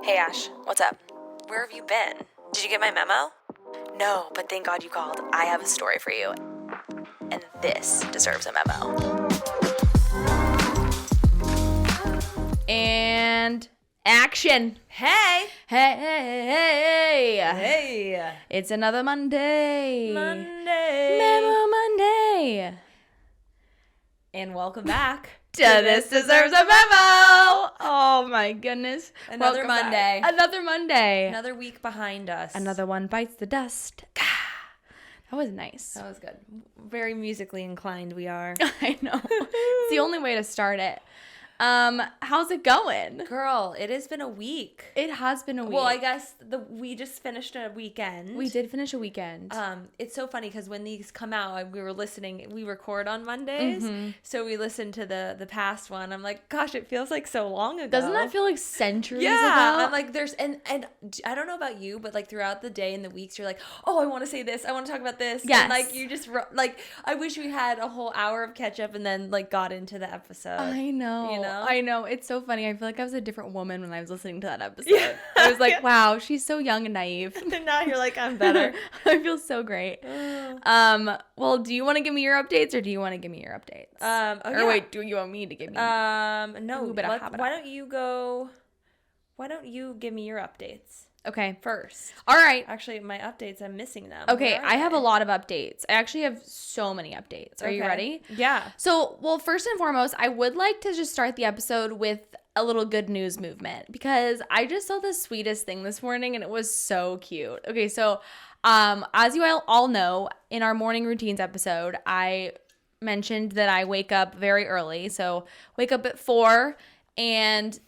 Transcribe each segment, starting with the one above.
Hey Ash, what's up? Where have you been? Did you get my memo? No, but thank God you called. I have a story for you. And this deserves a memo. And action. Hey! Hey! It's another Monday. Memo Monday. And welcome back to This Deserves a Memo. Oh my goodness. Another Welcome Monday. back. Another Monday. Another week behind us. Another one bites the dust. That was nice. That was good. Very musically inclined we are. I know. It's the only way to start it. How's it going? Girl, it has been a week. It has been a week. Well, I guess we just finished a weekend. We did finish a weekend. It's so funny because when these come out, we were listening. We record on Mondays, so we listened to the past one. I'm like, gosh, it feels like so long ago. Doesn't that feel like centuries ago? Yeah, I'm like, there's and I don't know about you, but like throughout the day and the weeks, you're like, oh, I want to say this, I want to talk about this. Yes. And like you just like, I wish we had a whole hour of catch up and then like got into the episode. I know. You know? I know. It's so funny. I feel like I was a different woman when I was listening to that episode. Yeah. I was like, wow, she's so young and naive. And now you're like, I'm better. I feel so great. Well, do you want to give me your updates or do you want to give me your updates? Wait, do you want me to give me? No. Why don't you give me your updates? Okay. First. All right. Actually, my updates, I'm missing them. Okay, I have a lot of updates. I actually have so many updates. Are you ready? Yeah. So, well, first and foremost, I would like to just start the episode with a little good news movement because I just saw the sweetest thing this morning and it was so cute. Okay, so as you all know, in our morning routines episode, I mentioned that I wake up very early. So, wake up at 4 and,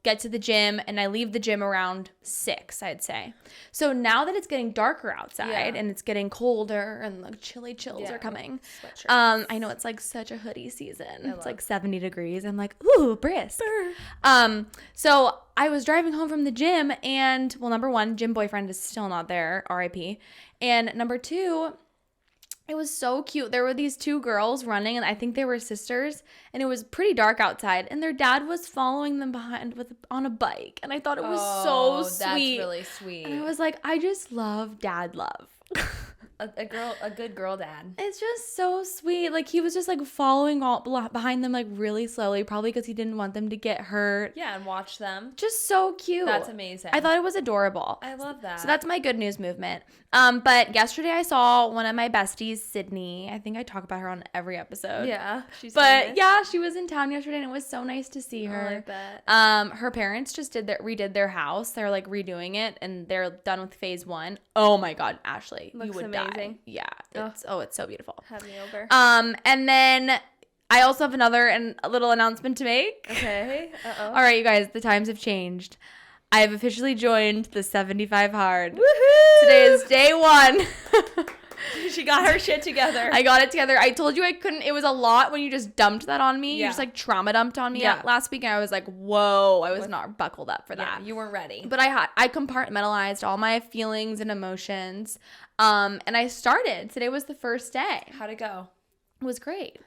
get to the gym, and I leave the gym around 6, I'd say. So now that it's getting darker outside and it's getting colder and the chills are coming, I know it's like such a hoodie season. It's like 70 degrees. I'm like, ooh, brisk. So I was driving home from the gym and, well, number one, gym boyfriend is still not there, RIP. And number two, it was so cute. There were these two girls running, and I think they were sisters, and it was pretty dark outside, and their dad was following them behind on a bike, and I thought it was so sweet. That's really sweet. And I was like, I just love dad love. A good girl dad. It's just so sweet. Like, he was just like following all behind them like really slowly, probably because he didn't want them to get hurt. Yeah, and watch them. Just so cute. That's amazing. I thought it was adorable. I love that. So that's my good news movement. But yesterday I saw one of my besties, Sydney. I think I talk about her on every episode. Yeah, she's But famous. yeah, she was in town yesterday and it was so nice to see her. Oh, I bet. Her parents just redid their house. They're like redoing it and they're done with phase 1. Oh my God, Ashley, Looks you would amazing. die. Yeah, it's so beautiful. Have me over. And then I also have a little announcement to make. Okay. All right, you guys, the times have changed. I have officially joined the 75 Hard. Woohoo! Today is day 1. She got her shit together. I got it together. I told you I couldn't. It was a lot when you just dumped that on me. Yeah. You just like trauma dumped on me Yeah. last week. And I was like, whoa, I was not buckled up for that. You weren't ready. But I compartmentalized all my feelings and emotions. And I started. Today was the first day. How'd it go? It was great.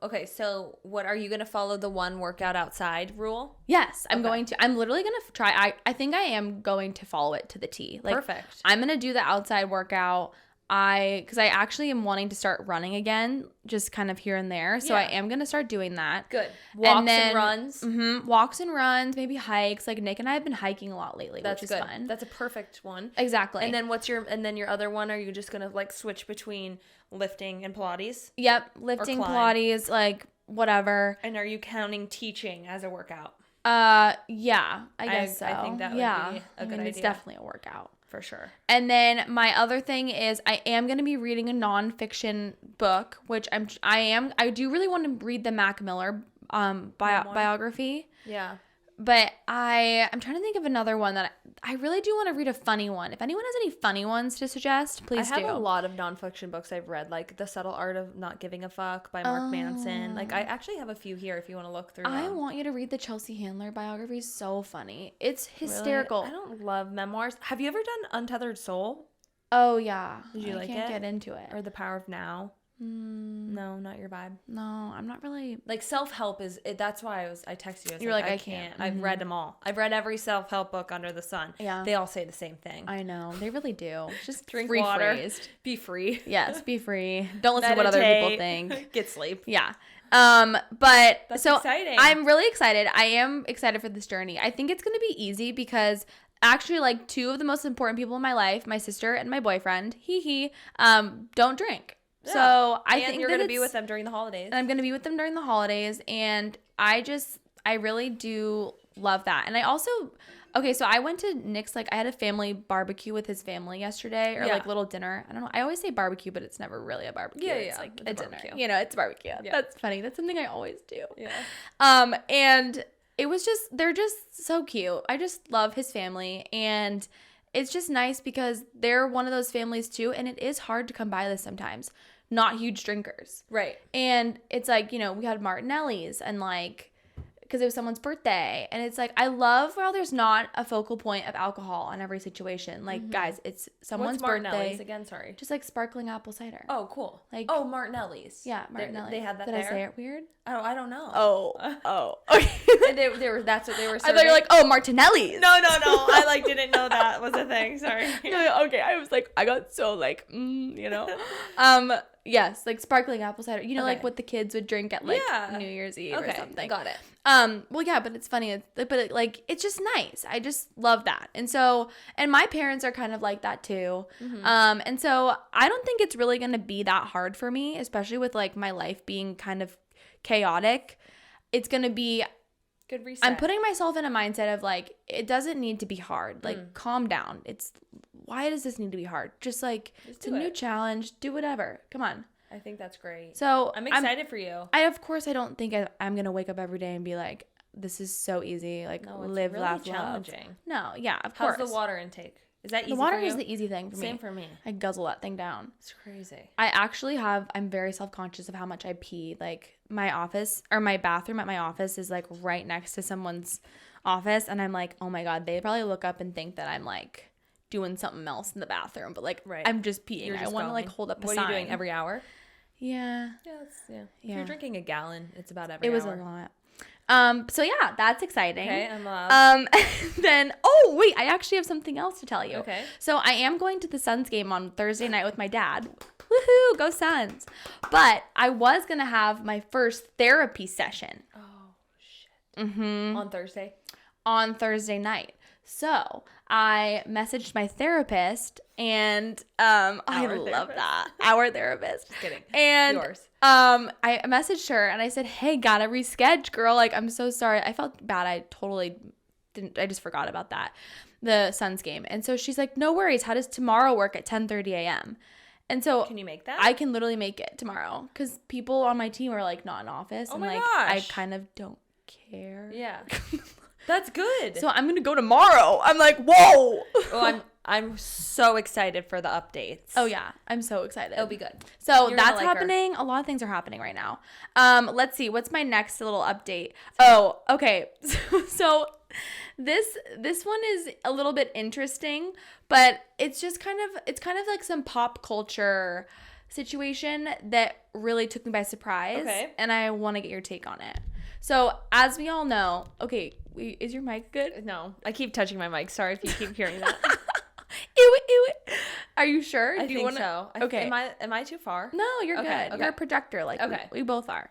Okay, so what are you going to follow the one workout outside rule? Yes, I'm going to. I'm literally going to try. I think I am going to follow it to the T. Like, perfect. I'm going to do the outside workout. Because I actually am wanting to start running again, just kind of here and there. So I am going to start doing that. Good. Walks and runs. Walks and runs, maybe hikes. Like Nick and I have been hiking a lot lately, That's which is good. fun. That's a perfect one. Exactly. And then your other one, are you just going to like switch between lifting and Pilates? Yep. Lifting, Pilates, like whatever. And are you counting teaching as a workout? Yeah, I guess so. I think that would be a good idea. It's definitely a workout. For sure. And then my other thing is I am going to be reading a nonfiction book, which I do really want to read the Mac Miller biography. Yeah. But I'm trying to think of another one that I really do want to read a funny one. If anyone has any funny ones to suggest, please do. I have a lot of nonfiction books I've read, like The Subtle Art of Not Giving a Fuck by Mark Manson. Like, I actually have a few here if you want to look through them. I want you to read the Chelsea Handler biography. So funny. It's hysterical. Really? I don't love memoirs. Have you ever done Untethered Soul? Oh, yeah. Did you like it? I can't get into it. Or The Power of Now? No, not your vibe. No, I'm not really. Like self-help that's why I texted you. I was You're like, like, I I can't. can't. I've read them all. I've read every self-help book under the sun. Yeah. They all say the same thing. I know. They really do. Just Drink water. rephrased. Be free. Yes, be free. Don't listen to what other people Meditate. think. Get sleep. Yeah. But That's so exciting. I'm really excited. I am excited for this journey. I think it's going to be easy because actually like two of the most important people in my life, my sister and my boyfriend, don't drink. Yeah. So I think you're going to be with them during the holidays. And I'm going to be with them during the holidays. And I really do love that. And I also, okay, so I went to Nick's, like I had a family barbecue with his family yesterday or like little dinner. I don't know. I always say barbecue, but it's never really a barbecue. Yeah, it's like a dinner. barbecue. You know, it's barbecue. Yeah. That's funny. That's something I always do. Yeah. And it was they're just so cute. I just love his family. And it's just nice because they're one of those families too. And it is hard to come by this sometimes. Not huge drinkers. Right. And it's like, you know, we had Martinelli's and like, because it was someone's birthday. And it's like, I love how there's not a focal point of alcohol on every situation. Like, guys, it's someone's What's Martinelli's birthday. again? Sorry. Just like sparkling apple cider. Oh, cool. Like, oh, Martinelli's. Yeah, Martinelli's. They had that Did there? I say it weird? Oh, I don't know. Oh. Okay. And they were. That's what they were I serving. thought you were like, oh, Martinelli's. No. I like didn't know that was a thing. Sorry. No, okay. I was like, I got so like, you know. Yes, like sparkling apple cider. You know, like what the kids would drink at like New Year's Eve or something. Got it. Well, yeah, but it's funny. It's just nice. I just love that. And so, and my parents are kind of like that too. And so I don't think it's really going to be that hard for me, especially with like my life being kind of chaotic. It's going to be good reset. I'm putting myself in a mindset of like, it doesn't need to be hard. Like, calm down. Why does this need to be hard? Just like, it's a new challenge. Do whatever. Come on. I think that's great. So I'm excited for you. Of course, I don't think I'm going to wake up every day and be like, this is so easy. Like, no, it's live, really laugh, challenging. love. No, yeah, of course. How's the water intake? Is that easy The water for you? is the easy thing for me. Same for me. I guzzle that thing down. It's crazy. I'm very self-conscious of how much I pee. Like, my office or my bathroom at my office is like right next to someone's office. And I'm like, oh my God, they probably look up and think that I'm like doing something else in the bathroom. But like, I'm just peeing. I want to like hold up a sign. What are you doing every hour? Yeah. If you're drinking a gallon, it's about every hour. It was a lot. So yeah, that's exciting. Okay, I'm allowed. Then, wait, I actually have something else to tell you. Okay. So I am going to the Suns game on Thursday night with my dad. Woohoo, go Suns. But I was going to have my first therapy session. Oh, shit. On Thursday night. So I messaged my therapist and I love that. Our therapist. Just kidding. And yours. I messaged her and I said, hey, gotta reschedule, girl. Like, I'm so sorry. I felt bad. I totally didn't. I just forgot about that. The Suns game. And so she's like, no worries. How does tomorrow work at 10:30 a.m.? And so can you make that? I can literally make it tomorrow because people on my team are like not in office. Oh and my like, gosh. I kind of don't care. Yeah. That's good. So I'm going to go tomorrow. I'm like, whoa. Oh, I'm so excited for the updates. Oh yeah, I'm so excited. It'll be good. So You're that's happening. A lot of things are happening right now. Let's see. What's my next little update? Oh, okay. So this one is a little bit interesting, but it's kind of like some pop culture situation that really took me by surprise. Okay. And I want to get your take on it. So as we all know, okay, is your mic good? No, I keep touching my mic. Sorry if you keep hearing that. Ew. Are you sure? I think so. Okay. Am I too far? No, you're good. Okay. You're a projector. Like, okay. we both are.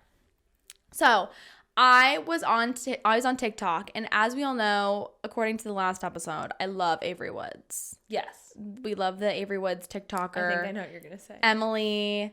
So I was on TikTok, and as we all know, according to the last episode, I love Avery Woods. Yes. We love the Avery Woods TikToker. I think I know what you're gonna say.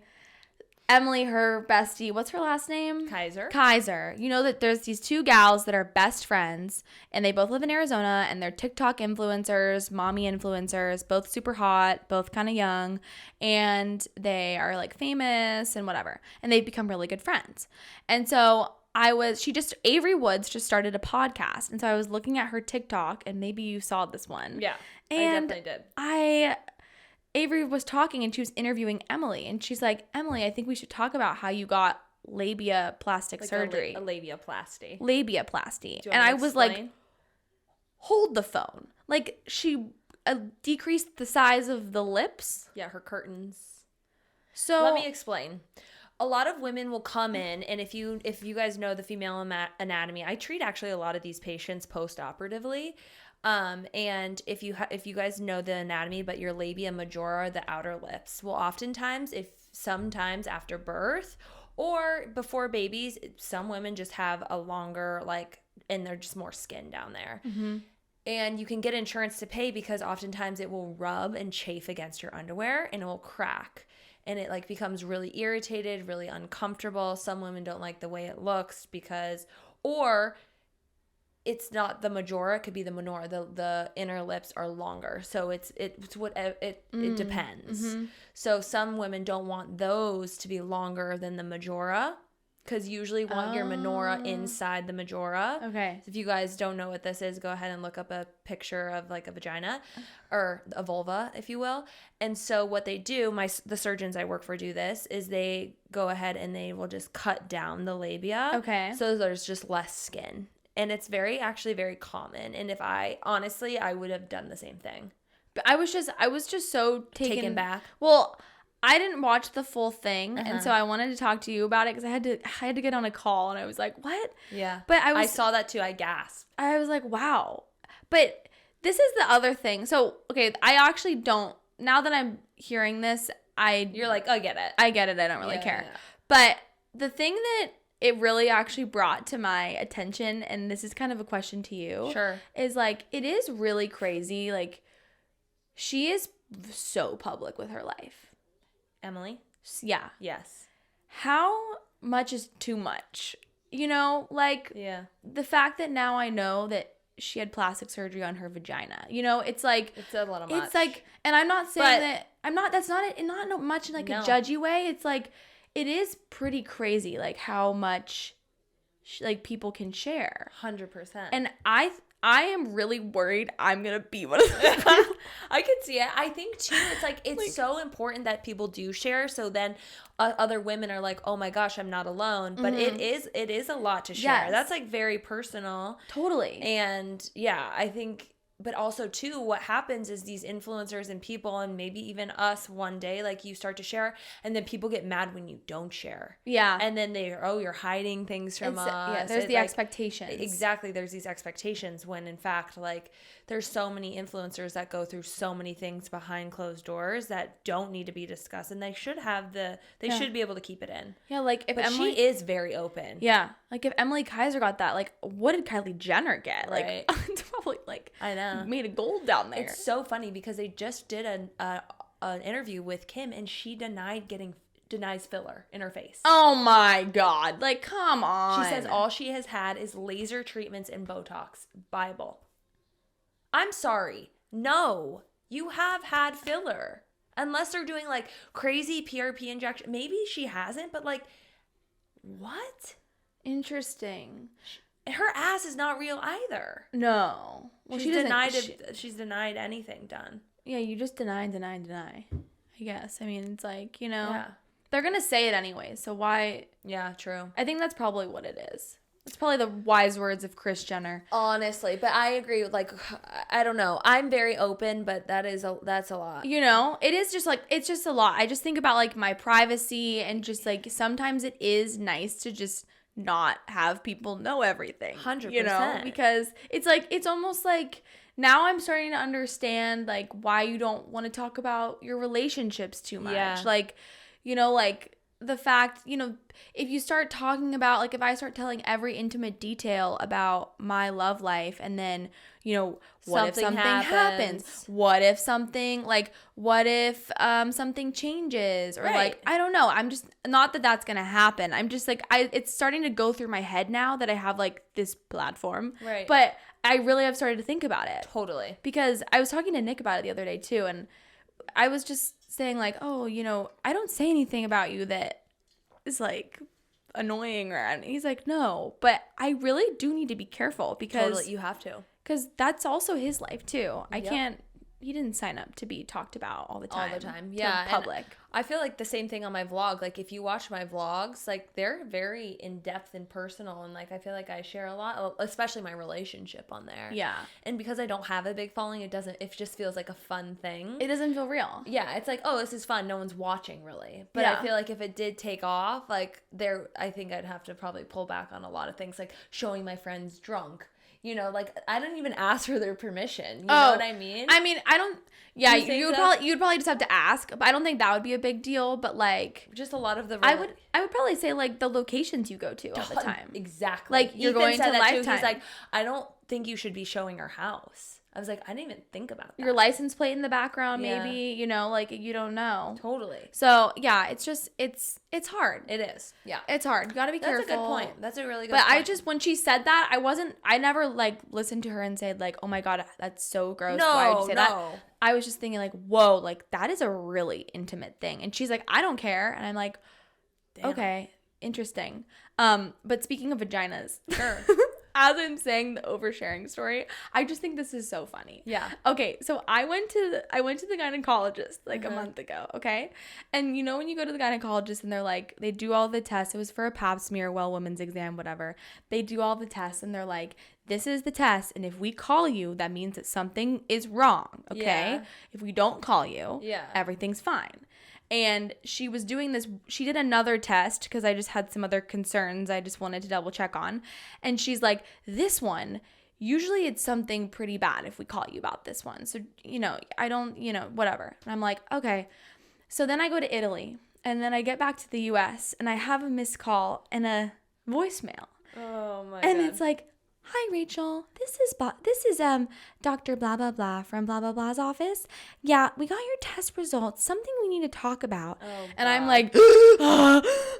Emily, her bestie, what's her last name? Kaiser. You know that there's these two gals that are best friends, and they both live in Arizona, and they're TikTok influencers, mommy influencers, both super hot, both kind of young, and they are like famous and whatever, and they've become really good friends. And so Avery Woods just started a podcast, and so I was looking at her TikTok, and maybe you saw this one. Yeah, and I definitely did. Avery was talking and she was interviewing Emily, and she's like, Emily, I think we should talk about how you got labiaplastic surgery. A labiaplasty. Labiaplasty. And I was like, hold the phone. Like, she decreased the size of the lips. Yeah, her curtains. So let me explain. A lot of women will come in, and if you guys know the female anatomy, I treat actually a lot of these patients post-operatively. And if you guys know the anatomy, but your labia majora, the outer lips, will oftentimes, sometimes after birth or before babies, some women just have a longer, like, and they're just more skin down there. Mm-hmm. And you can get insurance to pay because oftentimes it will rub and chafe against your underwear and it will crack. And it, like, becomes really irritated, really uncomfortable. Some women don't like the way it looks because, or it's not the majora, it could be the minora. The inner lips are longer. So it depends. Mm-hmm. So some women don't want those to be longer than the majora, because usually want your minora inside the majora. Okay. So if you guys don't know what this is, go ahead and look up a picture of, like, a vagina or a vulva, if you will. And so what they do, the surgeons I work for do this, is they go ahead and they will just cut down the labia. Okay. So there's just less skin. And it's actually very common. And if I would have done the same thing. But I was just so taken back. Well, I didn't watch the full thing, and so I wanted to talk to you about it because I had to get on a call, and I was like, "What?" Yeah. But I saw that too. I gasped. I was like, "Wow!" But this is the other thing. So, okay, I actually don't. Now that I'm hearing this, You're like, I get it. I get it. I don't really care. Yeah. But the thing that it really actually brought to my attention, and this is kind of a question to you, Sure, is like, it is really crazy. Like, she is so public with her life. Emily. Yeah. Yes. How much is too much? You know, like, Yeah. the fact that now I know that she had plastic surgery on her vagina. You know, it's like, It's a little much. it's like, and I'm not saying that that's not it, not much in like a judgy way. It's like, it is pretty crazy, like, how much like people can share. 100%. And I am really worried I'm gonna be one of those people. I could see it. I think too, it's like, it's so important that people do share. So then other women are like, oh my gosh, I'm not alone. But it is a lot to share. Yes. That's, like, very personal. Totally. And yeah, I think, but also too, what happens is these influencers and people, and maybe even us one day, like, you start to share, and then people get mad when you don't share. Yeah. And then you're hiding things from us. Yeah, there's the expectations. Exactly. There's these expectations when, in fact, like, there's so many influencers that go through so many things behind closed doors that don't need to be discussed, and they should should be able to keep it in. Yeah, like, if But Emily she is very open. Yeah. Like, if Emily Kaiser got that, like, what did Kylie Jenner get? Like, Right. it's probably, like, I know. made of gold down there. It's so funny because they just did an interview with Kim, and she denies filler in her face. Oh my God. Like, come on. She says all she has had is laser treatments and Botox. Bible. I'm sorry. No, you have had filler. Unless they're doing, like, crazy PRP injection. Maybe she hasn't, but, like, what? Interesting. Her ass is not real either. No. Well, She's denied she's denied anything done. Yeah, you just deny. I guess. I mean, it's like, you know, Yeah. they're going to say it anyway. So why? Yeah, true. I think that's probably what it is. It's probably the wise words of Kris Jenner. Honestly, but I agree with, like, I don't know. I'm very open, but that's a lot. You know, it is just like, it's just a lot. I just think about, like, my privacy, and just, like, sometimes it is nice to just not have people know everything. 100%. You know, because it's like, it's almost like now I'm starting to understand, like, why you don't want to talk about your relationships too much. Yeah. Like, you know, like, the fact, you know, if you start talking about, like, if I start telling every intimate detail about my love life, and then, you know, what if something happens? What if something, like, what if something changes? Or, Right. like, I don't know. I'm just, not that that's going to happen. I'm just, like, it's starting to go through my head now that I have, like, this platform. Right. But I really have started to think about it. Totally. Because I was talking to Nick about it the other day, too, and I was just saying, like, oh, you know, I don't say anything about you that is, like, annoying, and he's like, no, but I really do need to be careful because Totally, you have to. because that's also his life too. I Yep. can't he didn't sign up to be talked about all the time. All the time. Yeah. Public. I feel like the same thing on my vlog. Like, if you watch my vlogs, like, they're very in-depth and personal. And, like, I feel like I share a lot, especially my relationship on there. Yeah. And because I don't have a big following, it just feels like a fun thing. It doesn't feel real. Yeah. It's like, oh, this is fun. No one's watching, really. But Yeah. I feel like if it did take off, like, I think I'd have to probably pull back on a lot of things, like showing my friends drunk. You know, like, I didn't even ask for their permission. You know what I mean? I mean, I don't. Yeah, you you'd probably just have to ask, but I don't think that would be a big deal. But like, just a lot of the. I would probably say like the locations you go to all the time. Exactly. Like, you're Ethan going said to that too. Lifetime. He's like, I don't think you should be showing our house. I was like, I didn't even think about that. Your license plate in the background, Yeah. maybe, you know, like you don't know. Totally. So yeah, it's just it's hard. It is. Yeah. It's hard. You gotta be careful. That's a good point. That's a really good But point. I just, when she said that, I never like listened to her and said like, oh my God, that's so gross. Why would you say that? I was just thinking like, whoa, like that is a really intimate thing. And she's like, I don't care. And I'm like, Damn. Okay, interesting. But speaking of vaginas, Sure. as I'm saying the oversharing story, I just think this is so funny. Yeah. Okay, so I went to the gynecologist like a month ago, okay? And you know when you go to the gynecologist and they're like, they do all the tests. It was for a pap smear, women's exam, whatever. They do all the tests and they're like, this is the test, and if we call you, that means that something is wrong, okay? Yeah. If we don't call you, Yeah. everything's fine. And she was doing this, she did another test because I just had some other concerns I just wanted to double check on. And she's like, this one, usually it's something pretty bad if we call you about this one. So, you know, I don't, you know, whatever. And I'm like, okay. So then I go to Italy and then I get back to the US and I have a missed call and a voicemail. Oh my And God. it's like, hi, Rachel. This is Dr. Blah, blah, blah from blah, blah, blah's office. Yeah, we got your test results. Something we need to talk about. Oh, and I'm God. like,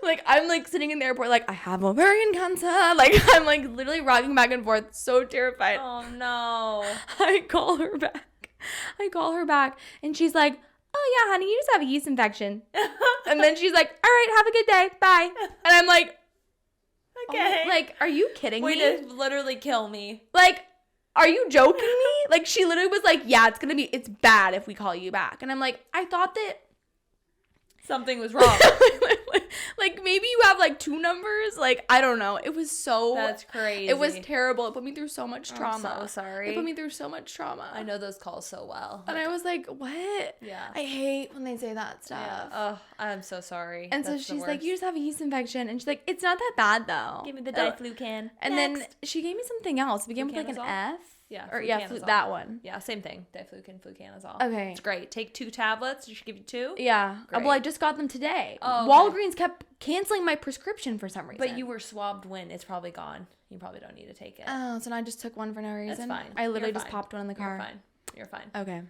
like, I'm like sitting in the airport, like, I have ovarian cancer. Like, I'm like literally rocking back and forth, so terrified. Oh no. I call her back. And she's like, oh, yeah, honey, you just have a yeast infection. And then she's like, all right, have a good day. Bye. And I'm like, Okay. oh, like, are you kidding Way me? to literally kill me. Like, are you joking me? Like, she literally was like, yeah, it's bad if we call you back. And I'm like, I thought that Something was wrong. like maybe you have like two numbers. Like, I don't know. It was so. That's crazy. It was terrible. It put me through so much trauma. I'm so sorry. It put me through so much trauma. I know those calls so well. And I was like, what? Yeah. I hate when they say that stuff. Yeah. Oh, I'm so sorry. And That's so the she's like, worst. you just have a yeast infection. And she's like, it's not that bad though. Give me the Oh. diflucan. And then she gave me something else. It began with like an Fluconazole? F. Yeah, Or fluconazole. that one. Yeah, same thing. Diflucan, fluconazole. Okay. It's great. Take 2 tablets. She should give you 2. Yeah. Great. Well, I just got them today. Oh, okay. Walgreens kept canceling my prescription for some reason. But you were swabbed when? It's probably gone. You probably don't need to take it. Oh, so now I just took one for no reason. That's fine. I literally You're just fine. popped one in the car. You're fine. Okay.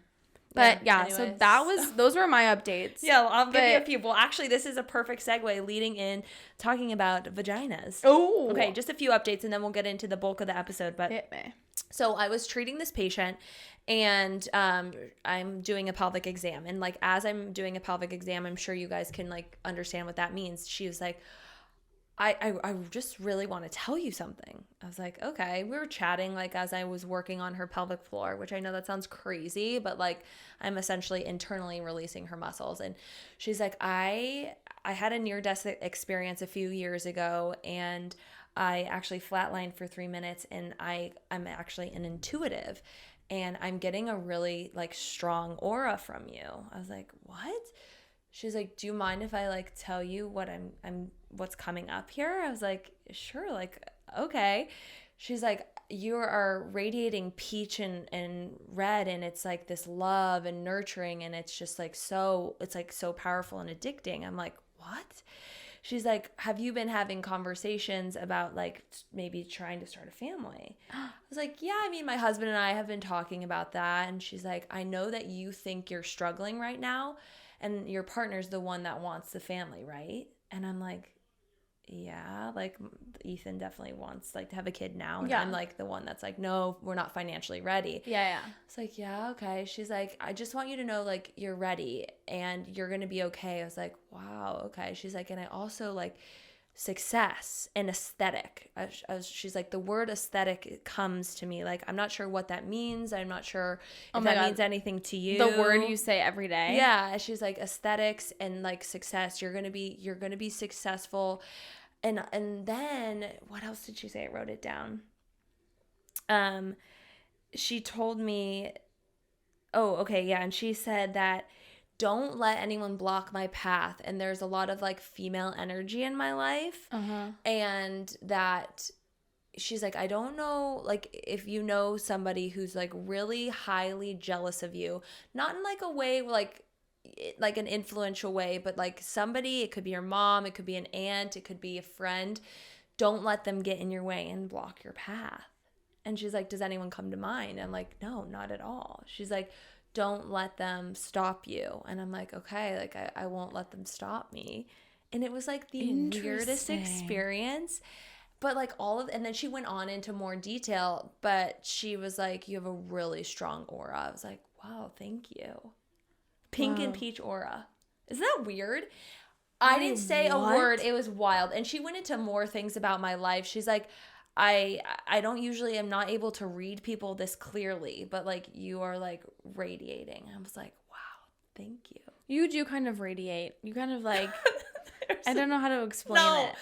But yeah, so anyways. those were my updates. Yeah, well, I'll give you a But- few. Well, actually, this is a perfect segue leading in talking about vaginas. Oh. Okay, just a few updates and then we'll get into the bulk of the episode. But Hit me. so I was treating this patient and I'm doing a pelvic exam. And like, as I'm doing a pelvic exam, I'm sure you guys can like understand what that means. She was like, I just really want to tell you something. I was like, okay. We were chatting like as I was working on her pelvic floor, which I know that sounds crazy, but like I'm essentially internally releasing her muscles. And she's like, I had a near-death experience a few years ago and I actually flatlined for 3 minutes and I'm actually an intuitive and I'm getting a really like strong aura from you. I was like, what? She's like, do you mind if I like tell you what what's coming up here? I was like, sure, like, okay. She's like, you are radiating peach and red and it's like this love and nurturing and it's just like it's like so powerful and addicting. I'm like, what? She's like, have you been having conversations about like maybe trying to start a family? I was like, yeah, I mean, my husband and I have been talking about that. And she's like, I know that you think you're struggling right now and your partner's the one that wants the family, right? And I'm like, yeah, like Ethan definitely wants like to have a kid now. And Yeah. I'm like the one that's like, no, we're not financially ready. Yeah. It's like, yeah, okay. She's like, I just want you to know like you're ready and you're going to be okay. I was like, wow, okay. She's like, and I also like success and aesthetic. She's like, the word aesthetic comes to me. Like, I'm not sure what that means. I'm not sure if that means anything to you. The word you say every day. Yeah. She's like, aesthetics and like success. You're gonna be successful. And then what else did she say? I wrote it down. She told me, and she said that don't let anyone block my path. And there's a lot of like female energy in my life. And that she's like, I don't know, like if you know somebody who's like really highly jealous of you, not in like a way like an influential way, but like somebody, it could be your mom, it could be an aunt, it could be a friend. Don't let them get in your way and block your path. And she's like, does anyone come to mind? I'm like, no, not at all. She's like, don't let them stop you. And I'm like, okay, like I won't let them stop me. And it was like the weirdest experience. But like and then she went on into more detail, but she was like, you have a really strong aura. I was like, wow, thank you. Pink and peach aura. Isn't that weird? I didn't say a word. It was wild. And she went into more things about my life. She's like, I don't usually, I'm not able to read people this clearly, but like you are like radiating. I was like, wow, thank you. You do kind of radiate. You kind of like, I don't know how to explain it.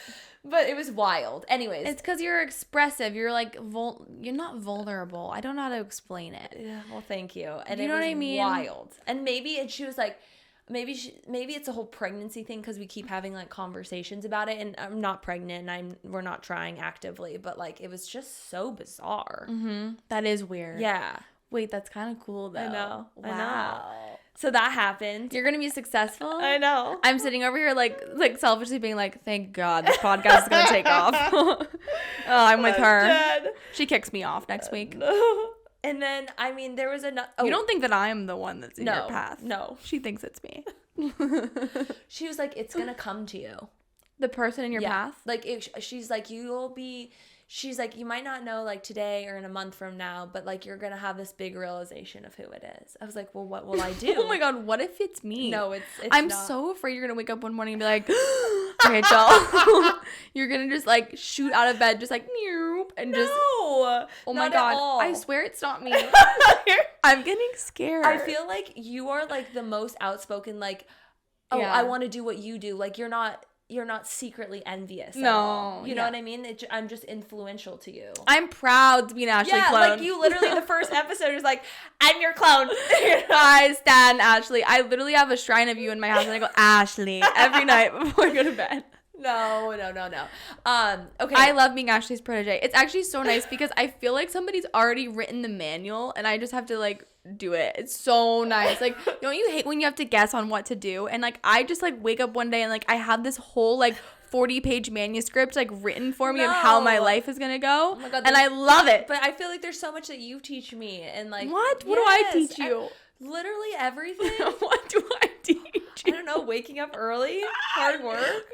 But it was wild. Anyways. It's because you're expressive. You're like, you're not vulnerable. I don't know how to explain it. Yeah, well, thank you. And you know what I mean? Wild. And she was like, maybe it's a whole pregnancy thing because we keep having like conversations about it. And I'm not pregnant. We're not trying actively. But like, it was just so bizarre. That is weird. Yeah. Wait, that's kind of cool though. I know. Wow. I know. So that happened. You're gonna be successful. I know. I'm sitting over here like selfishly being like, thank God this podcast is gonna take off. I'm with her. Dead. She kicks me off next week. And then there was another. You don't think that I'm the one that's in your path? No. She thinks it's me. She was like, it's gonna come to you. The person in your path. Like she's like, you'll be. She's like, you might not know like today or in a month from now, but like you're gonna have this big realization of who it is. I was like, well, what will I do? Oh my God, what if it's me? No, it's I'm not. so afraid you're gonna wake up one morning and be like, Rachel, you're gonna just like shoot out of bed, just like nope, and just oh my God, I swear it's not me. I'm getting scared. I feel like you are like the most outspoken. Like, I want to do what you do. Like you're not secretly envious. No. You know what I mean? I'm just influential to you. I'm proud to be an Ashley clone. Yeah, like you literally, the first episode is like, I'm your clone. I stand Ashley. I literally have a shrine of you in my house and I go, Ashley, every night before I go to bed. No. Okay. I love being Ashley's protege. It's actually so nice because I feel like somebody's already written the manual and I just have to like do it. It's so nice. Like, don't you hate when you have to guess on what to do? And like I just like wake up one day and like I have this whole like 40-page manuscript like written for me of how my life is gonna go. Oh my God, and I love it. But I feel like there's so much that you teach me and like what do I teach you? Literally everything. What do I teach you? I don't know, waking up early, hard work.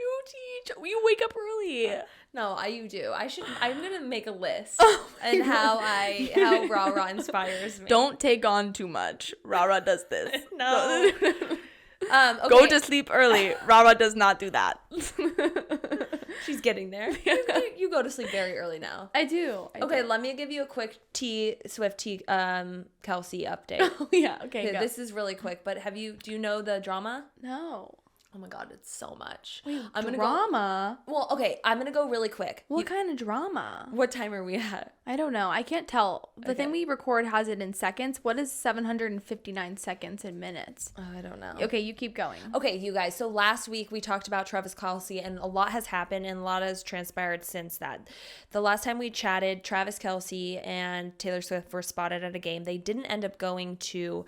You wake up early. No, you do. I'm gonna make a list and how Rara inspires me. Don't take on too much. Rara does this. No. Okay. Go to sleep early. Rara does not do that. She's getting there. You go to sleep very early now. I do. Let me give you a quick Swift Kelsey update. Oh yeah. Okay. This is really quick, but do you know the drama? No. Oh my God, it's so much. Wait, drama? I'm going to go really quick. What kind of drama? What time are we at? I don't know. I can't tell. The thing we record has it in seconds. What is 759 seconds in minutes? I don't know. Okay, you keep going. Okay, you guys. So last week we talked about Travis Kelce and a lot has happened and a lot has transpired since that. The last time we chatted, Travis Kelce and Taylor Swift were spotted at a game. They didn't end up going to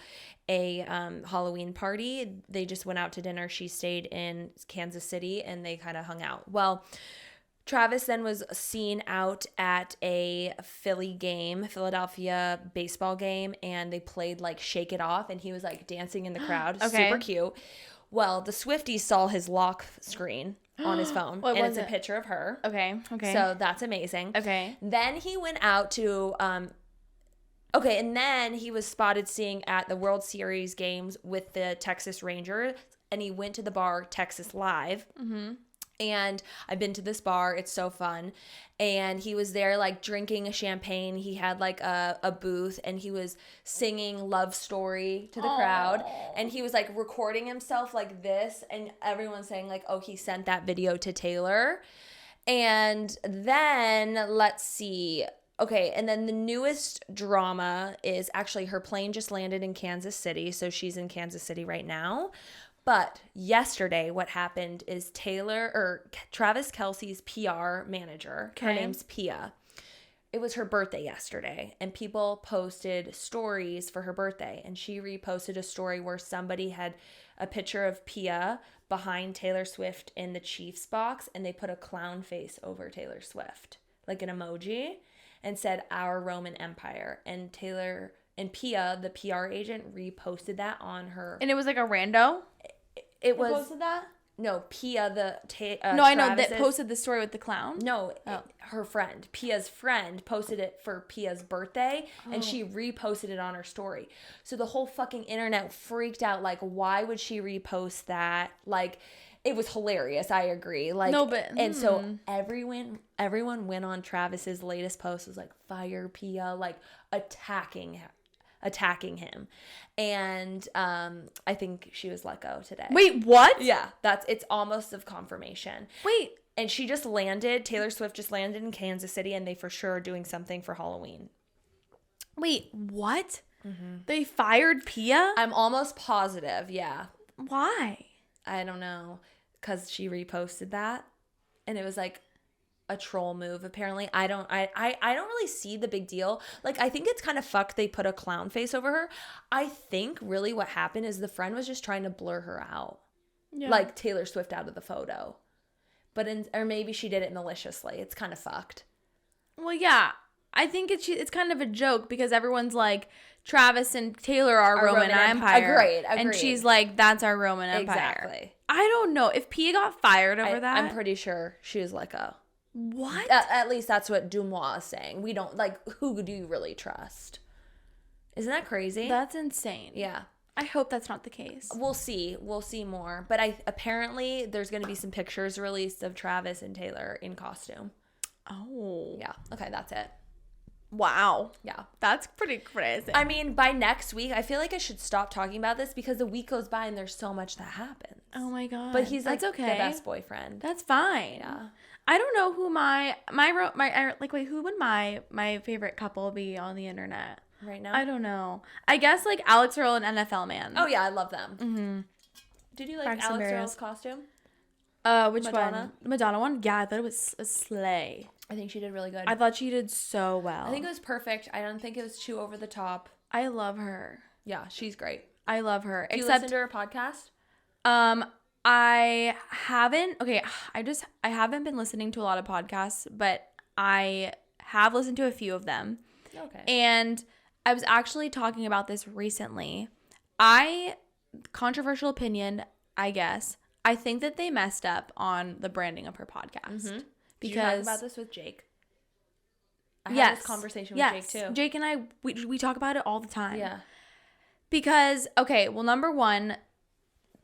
a Halloween party. They just went out to dinner. She stayed in Kansas City and they kind of hung out. Well, Travis then was seen out at a Philadelphia baseball game, and they played like Shake It Off, and he was like dancing in the crowd. Okay. Super cute. Well, the Swifties saw his lock screen on his phone, and it's a picture of her. Okay. So that's amazing. Okay. Then he went out to and then he was spotted seeing at the World Series games with the Texas Rangers, and he went to the bar Texas Live. Mm-hmm. And I've been to this bar. It's so fun. And he was there like drinking a champagne. He had like a booth and he was singing Love Story to the crowd. And he was like recording himself like this. And everyone's saying like, oh, he sent that video to Taylor. And then let's see. Okay, and then the newest drama is actually her plane just landed in Kansas City. So she's in Kansas City right now. But yesterday, what happened is Travis Kelce's PR manager, her name's Pia. It was her birthday yesterday, and people posted stories for her birthday. And she reposted a story where somebody had a picture of Pia behind Taylor Swift in the Chiefs box, and they put a clown face over Taylor Swift, like an emoji, and said, "Our Roman Empire." And Taylor and Pia, the PR agent, reposted that on her. And it was like a rando? It was posted that? No, Pia, no, I know that posted the story with the clown. No, her friend, Pia's friend, posted it for Pia's birthday, and she reposted it on her story. So the whole fucking internet freaked out. Like, why would she repost that? Like, it was hilarious. I agree. Like, no, but and so everyone went on Travis's latest post was like, fire Pia, like attacking him. And I think she was let go today. Wait, what? Yeah, it's almost of confirmation. Wait. And Taylor Swift just landed in Kansas City, and they for sure are doing something for Halloween. Wait, what? Mm-hmm. They fired Pia? I'm almost positive, yeah. Why? I don't know, because she reposted that, and it was like a troll move apparently. I don't really see the big deal. Like, I think it's kind of fucked they put a clown face over her. I think really what happened is the friend was just trying to blur her out. Yeah. Like Taylor Swift out of the photo. Or maybe she did it maliciously. It's kind of fucked. Well, yeah. I think it's kind of a joke because everyone's like, Travis and Taylor are Roman Empire. Agreed. And she's like, that's our Roman Empire. Exactly. I don't know. If Pia got fired over that. I'm pretty sure she was let go. What? At least that's what Dumois is saying. We don't, like, who do you really trust? Isn't that crazy? That's insane. Yeah. I hope that's not the case. We'll see more. But apparently there's going to be some pictures released of Travis and Taylor in costume. Oh. Yeah. Okay, that's it. Wow. Yeah. That's pretty crazy. I mean, by next week, I feel like I should stop talking about this because the week goes by and there's so much that happens. Oh my God. But he's like that's okay. the best boyfriend. That's fine. Yeah. I don't know who who would my favorite couple be on the internet right now? I don't know. I guess like Alex Earl and NFL Man. Oh yeah, I love them. Mm-hmm. Did you like Alex Earl's costume? Which Madonna? one? Madonna one? Yeah, I thought it was a slay. I think she did really good. I thought she did so well. I think it was perfect. I don't think it was too over the top. I love her. Yeah, she's great. I love her. Do you listen to her podcast? I haven't. Okay, I haven't been listening to a lot of podcasts, but I have listened to a few of them. Okay. And I was actually talking about this recently. Controversial opinion, I guess. I think that they messed up on the branding of her podcast. Mm-hmm. Because did you talk about this with Jake? I had this conversation with Jake too. Jake and I, we talk about it all the time. Yeah. Because, okay, well, number one,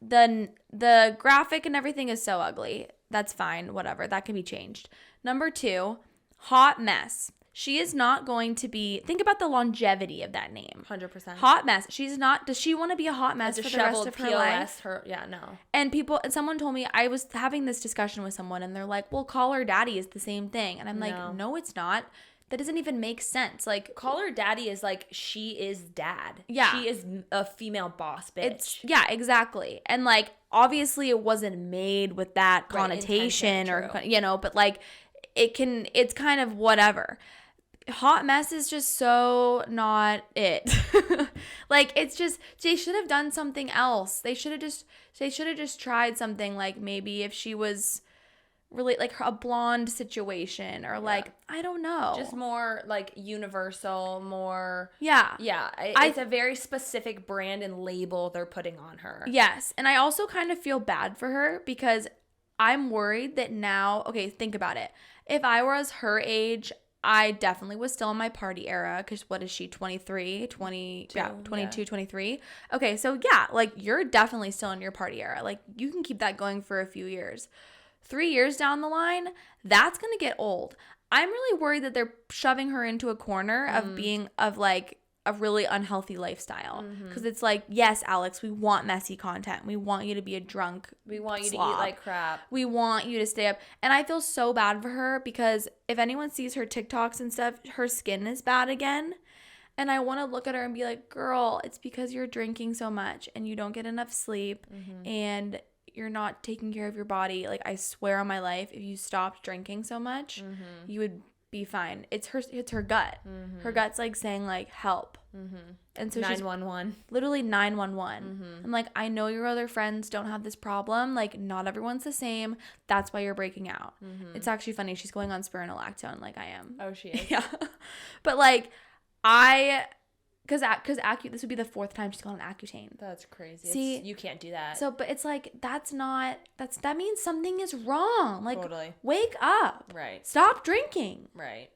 the graphic and everything is so ugly. That's fine, whatever. That can be changed. Number two, hot mess. She is not going to be, think about the longevity of that name. 100%. Hot mess. Does she want to be a hot mess for the rest of her life? Yeah, no. And someone told me, I was having this discussion with someone and they're like, well, Call Her Daddy is the same thing. And I'm like, no, it's not. That doesn't even make sense. Like, Call Her Daddy is like, she is dad. Yeah. She is a female boss bitch. Yeah, exactly. And like, obviously it wasn't made with that connotation but like, it's kind of whatever. Hot mess is just so not it. Like, it's just, they should have done something else. They should have just tried something, like maybe if she was really like a blonde situation or like, I don't know. Just more like universal, more. Yeah. Yeah. It's a very specific brand and label they're putting on her. Yes. And I also kind of feel bad for her because I'm worried that now, okay, think about it. If I was her age, I definitely was still in my party era because what is she, 23, 22, 23? Okay, so yeah, like you're definitely still in your party era. Like you can keep that going for a few years. 3 years down the line, that's going to get old. I'm really worried that they're shoving her into a corner of being of like a really unhealthy lifestyle. Because it's like, yes, Alex, we want messy content. We want you to be a drunk. We want you slob. to eat like crap. We want you to stay up. And I feel so bad for her because if anyone sees her TikToks and stuff, her skin is bad again. And I want to look at her and be like, girl, it's because you're drinking so much and you don't get enough sleep and you're not taking care of your body. Like, I swear on my life, if you stopped drinking so much, you would be fine. It's her gut. Her gut's like saying like help. And so 911. she's literally 911. I'm like, I know your other friends don't have this problem. Like, not everyone's the same. That's why you're breaking out. It's actually funny. She's going on spironolactone like I am. Oh, she is. Yeah. But like because this would be the 4th time she's gone on Accutane. That's crazy. See, you can't do that. So, but it's like that means something is wrong. Like, totally. Wake up. Right. Stop drinking. Right.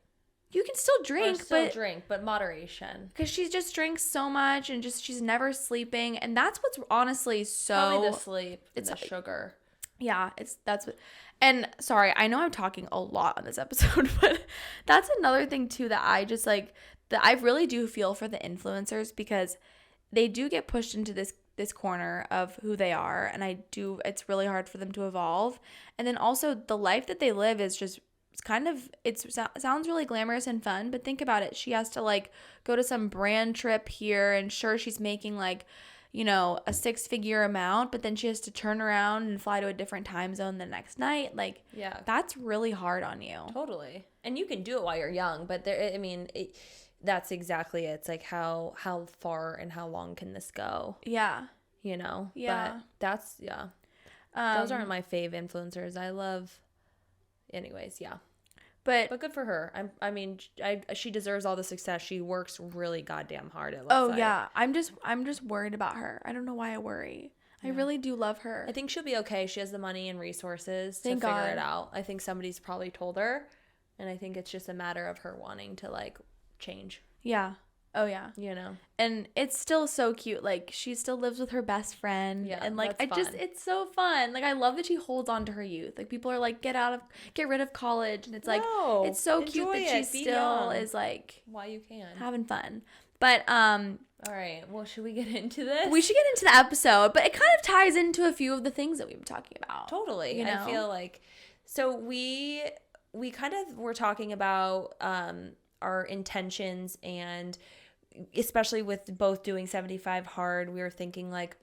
You can still drink, but moderation. Because she just drinks so much and she's never sleeping, and that's what's honestly so. Probably the sleep. It's the sugar. Yeah, that's what. And sorry, I know I'm talking a lot on this episode, but that's another thing too that I just like. That I really do feel for the influencers because they do get pushed into this corner of who they are, and it's really hard for them to evolve. And then also the life that they live is just sounds really glamorous and fun, but think about it. She has to like go to some brand trip here, and sure, she's making like, you know, a 6-figure amount, but then she has to turn around and fly to a different time zone the next night. Like, yeah, that's really hard on you. Totally. And you can do it while you're young, but that's exactly it. It's like how far and how long can this go? Yeah. You know? Yeah. But those aren't my fave influencers. I love, anyways, yeah. But good for her. She deserves all the success. She works really goddamn hard. It looks like. Yeah. I'm just worried about her. I don't know why I worry. I really do love her. I think she'll be okay. She has the money and resources to Thank figure God. it out. I think somebody's probably told her, and I think it's just a matter of her wanting to like change. Yeah. Oh yeah. You know. And it's still so cute. Like, she still lives with her best friend. Yeah. And like that's fun. it's so fun. Like, I love that she holds on to her youth. Like, people are like, get rid of college, and it's like it's so cute that she still is like why you can having fun. But all right. Well, should we get into this? We should get into the episode, but it kind of ties into a few of the things that we've been talking about. Totally. You know? I feel like so we kind of were talking about our intentions, and especially with both doing 75 hard, we were thinking like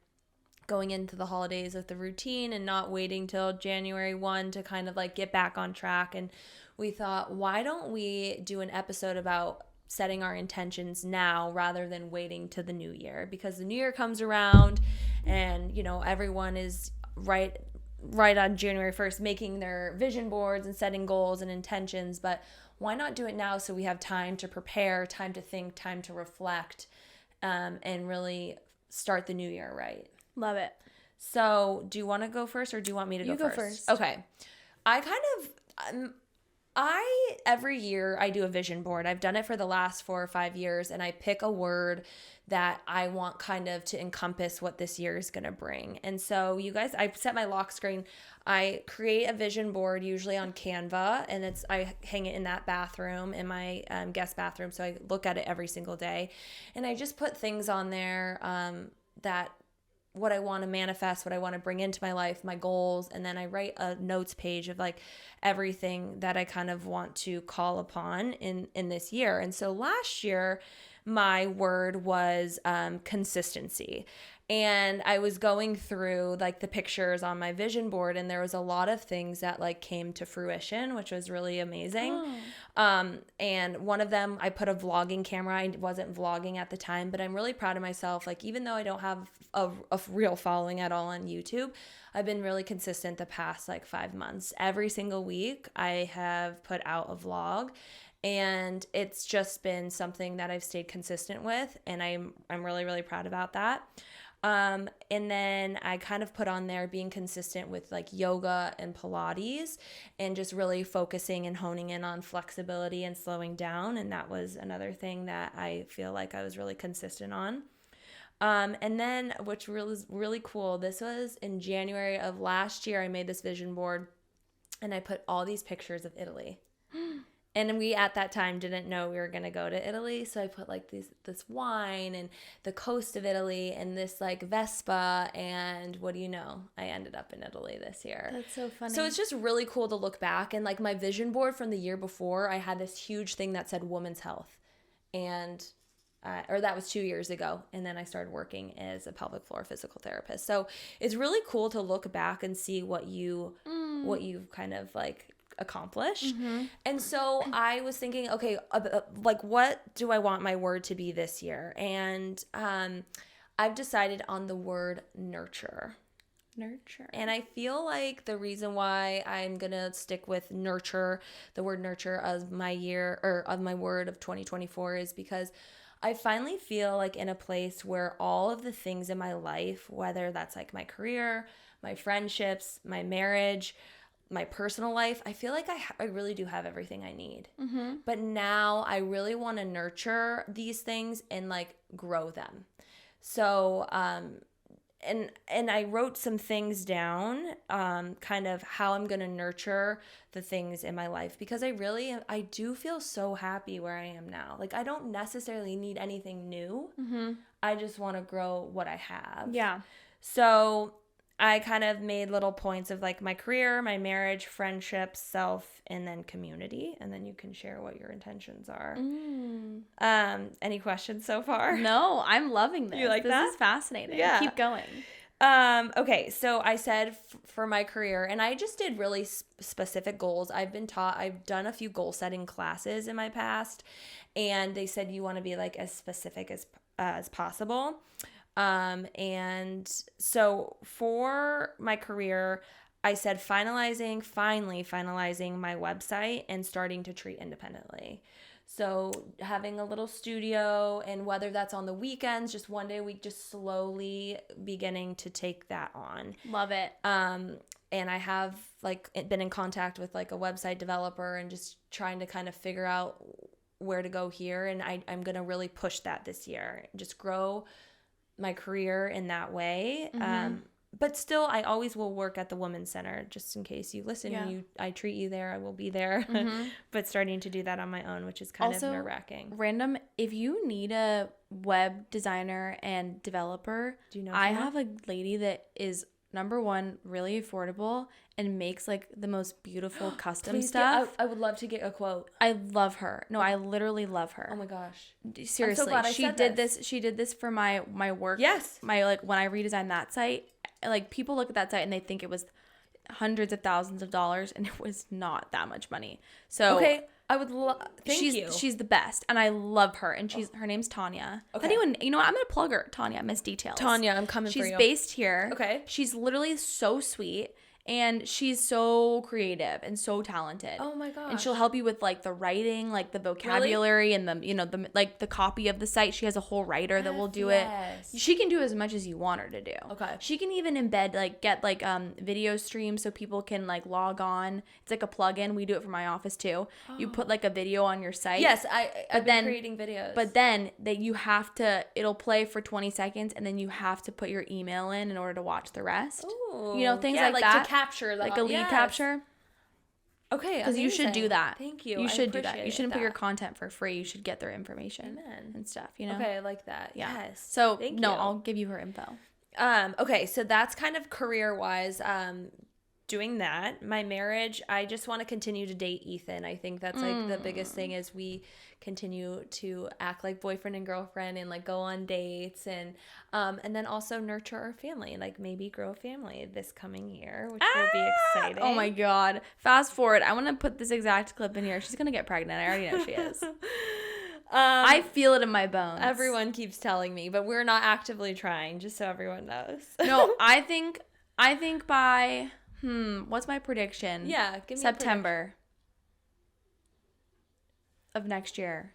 going into the holidays with the routine and not waiting till January 1 to kind of like get back on track. And we thought, why don't we do an episode about setting our intentions now rather than waiting to the new year? Because the new year comes around and, you know, everyone is right on January 1st making their vision boards and setting goals and intentions, but why not do it now so we have time to prepare, time to think, time to reflect, and really start the new year right? Love it. So do you want to go first, or do you want me to go first? You go first. Okay. Every year I do a vision board. I've done it for the last 4 or 5 years, and I pick a word that I want kind of to encompass what this year is going to bring. And so you guys, I set my lock screen. I create a vision board usually on Canva, and I hang it in that bathroom, in my guest bathroom. So I look at it every single day, and I just put things on there that what I want to manifest, what I want to bring into my life, my goals. And then I write a notes page of like everything that I kind of want to call upon in this year. And so last year, my word was consistency. And I was going through like the pictures on my vision board, and there was a lot of things that like came to fruition, which was really amazing. And one of them, I put a vlogging camera. I wasn't vlogging at the time, but I'm really proud of myself. Like, even though I don't have a real following at all on YouTube, I've been really consistent the past like 5 months. Every single week I have put out a vlog, and it's just been something that I've stayed consistent with, and I'm really, really proud about that. And then I kind of put on there being consistent with like yoga and Pilates, and just really focusing and honing in on flexibility and slowing down. And that was another thing that I feel like I was really consistent on. And then, which was really cool, this was in January of last year, I made this vision board. and I put all these pictures of Italy. And we at that time didn't know we were going to go to Italy. So I put like this wine and the coast of Italy and this like Vespa. And what do you know? I ended up in Italy this year. That's so funny. So it's just really cool to look back. And like my vision board from the year before, I had this huge thing that said women's health. And or that was 2 years ago. And then I started working as a pelvic floor physical therapist. So it's really cool to look back and see what you've kind of like accomplished. And so I was thinking, okay, like what do I want my word to be this year? And I've decided on the word nurture. Nurture. And I feel like the reason why I'm going to stick with nurture, the word nurture of my year or of my word of 2024 is because I finally feel like in a place where all of the things in my life, whether that's like my career, my friendships, my marriage, my personal life, I feel like I really do have everything I need. But now I really want to nurture these things and like grow them. So, and I wrote some things down, kind of how I'm going to nurture the things in my life, because I do feel so happy where I am now. Like I don't necessarily need anything new. I just want to grow what I have. Yeah. So I kind of made little points of like my career, my marriage, friendships, self, and then community. And then you can share what your intentions are. Any questions so far? No, I'm loving this. You like that? This is fascinating. Yeah. Keep going. Okay, so I said for my career, and I just did really specific goals. I've done a few goal setting classes in my past, and they said you want to be like as specific as possible. And so for my career, I said finally finalizing my website and starting to treat independently. So having a little studio, and whether that's on the weekends, just one day a week, just slowly beginning to take that on. Love it. And I have like been in contact with like a website developer and just trying to kind of figure out where to go here. And I'm going to really push that this year, just grow my career in that way. But still, I always will work at the Women's Center, just in case you listen and I treat you there, I will be there. But starting to do that on my own, which is kind of nerve-wracking. Random, if you need a web designer and developer, Do you know I someone? have a lady that is, number one, really affordable and makes like the most beautiful custom Please stuff. I would love to get a quote. I love her. No, I literally love her. Oh my gosh. Seriously, glad I she said did this. this. She did this for my work. Yes. My like when I redesigned that site, like people look at that site and they think it was hundreds of thousands of dollars, and it was not that much money. So Okay, I would love. Thank you. She's the best, and I love her. And her name's Tanya. Okay. If anyone, you know what, I'm gonna plug her. Tanya, Miss Details. Tanya, I'm coming for She's you. based here. Okay. She's literally so sweet. And she's so creative and so talented. Oh my gosh. And she'll help you with like the writing, like the vocabulary and the, you know, the like the copy of the site. She has a whole writer that will do it. She can do as much as you want her to do. Okay. She can even embed get video streams so people can like log on. It's like a plugin. We do it for my office too. You put like a video on your site. Yes, I've been creating videos. But then you have to, it'll play for 20 seconds and then you have to put your email in order to watch the rest. Ooh, you know, things yeah, like that. To capture like a lead capture. Okay, Because you should do that. Thank you. You I should do that. You appreciate shouldn't put your that. content for free. You should get their information and stuff, you know? Okay, I like that. Yeah. Yes. So, Thank no, you. I'll give you her info. Okay, so that's kind of career-wise, doing that. My marriage, I just want to continue to date Ethan. I think that's like the biggest thing is we continue to act like boyfriend and girlfriend and like go on dates and then also nurture our family, like maybe grow a family this coming year, which will be exciting. Oh my God. Fast forward. I want to put this exact clip in here. She's going to get pregnant. I already know she is. I feel it in my bones. Everyone keeps telling me, but we're not actively trying, just so everyone knows. No, I think by, what's my prediction? Yeah, give me September of next year.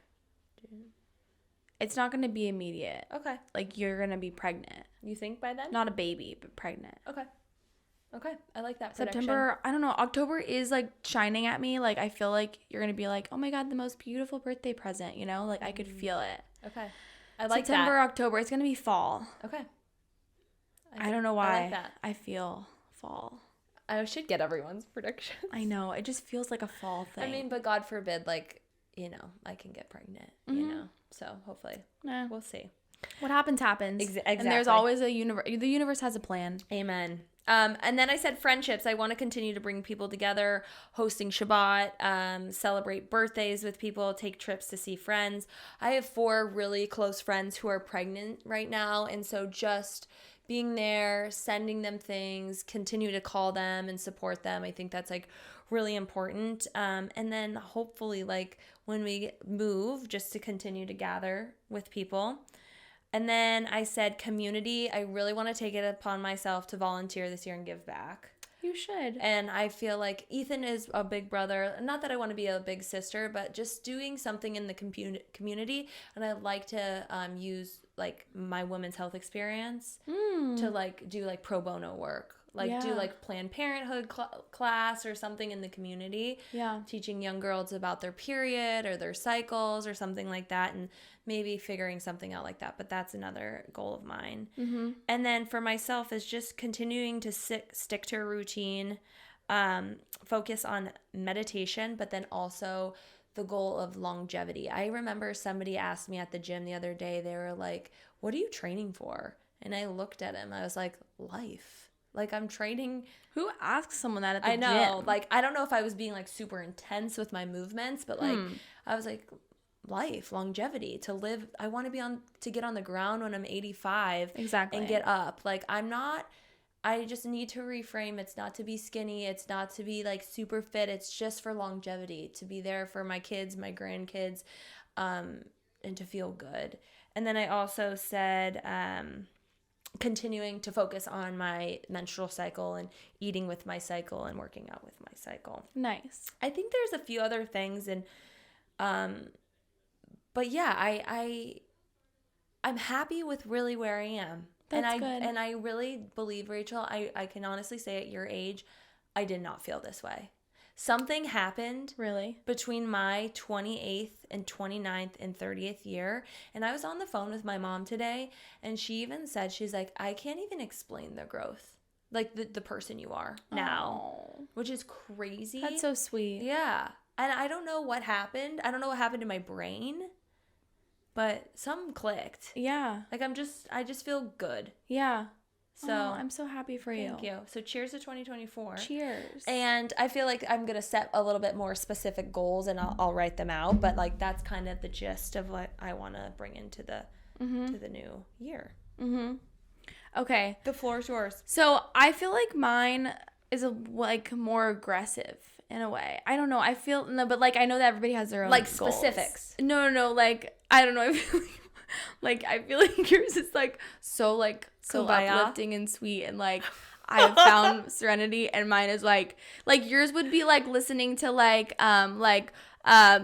It's not going to be immediate. Okay. Like, you're going to be pregnant. You think by then? Not a baby, but pregnant. Okay. I like that prediction. September, I don't know. October is like shining at me. Like, I feel like you're going to be like, oh my God, the most beautiful birthday present, you know? Like, I could feel it. Okay. I like September, that. October, it's going to be fall. Okay. I don't know why. I like that. I feel fall. I should get everyone's prediction. I know. It just feels like a fall thing. I mean, but God forbid, like, you know, I can get pregnant, you know? So hopefully we'll see. What happens. Exactly. And there's always a universe. The universe has a plan. Amen. And then I said friendships. I want to continue to bring people together, hosting Shabbat, celebrate birthdays with people, take trips to see friends. I have 4 really close friends who are pregnant right now. And so just being there, sending them things, continue to call them and support them. I think that's like really important. And then hopefully like when we move, just to continue to gather with people. And then I said community. I really want to take it upon myself to volunteer this year and give back. You should. And I feel like Ethan is a big brother. Not that I want to be a big sister, but just doing something in the community. And I'd like to use like my women's health experience to like do like pro bono work. Like do like Planned Parenthood class or something in the community. Yeah. Teaching young girls about their period or their cycles or something like that. And maybe figuring something out like that. But that's another goal of mine. Mm-hmm. And then for myself is just continuing to stick to a routine, focus on meditation, but then also the goal of longevity. I remember somebody asked me at the gym the other day, they were like, what are you training for? And I looked at him. I was like, life. Like, I'm training. Who asks someone that at the gym? I know. Like, I don't know if I was being, like, super intense with my movements, but, like, I was like, life, longevity, to live. I want to get on the ground when I'm 85. Exactly. And get up. Like, I just need to reframe. It's not to be skinny. It's not to be, like, super fit. It's just for longevity, to be there for my kids, my grandkids, and to feel good. And then I also said, continuing to focus on my menstrual cycle and eating with my cycle and working out with my cycle. Nice. I think there's a few other things, and but yeah, I'm happy with really where I am. That's good. And I really believe, Rachel, I can honestly say at your age, I did not feel this way. Something happened between my 28th and 29th and 30th year. And I was on the phone with my mom today, and she even said, she's like, I can't even explain the growth, like the person you are now, which is crazy. That's so sweet. Yeah. And I don't know what happened. I don't know what happened to my brain, but something clicked. Yeah. Like I just feel good. Yeah. So I'm so happy for you. Thank you. So cheers to 2024. Cheers. And I feel like I'm going to set a little bit more specific goals, and I'll write them out. But like that's kind of the gist of what I want to bring into the to the new year. Mm-hmm. Okay. The floor is yours. So I feel like mine is like more aggressive in a way. I don't know. I feel but like I know that everybody has their own like goals. Specifics. No. Like I don't know. I feel like yours is like so uplifting and sweet, and like I have found serenity, and mine is like yours would be like listening to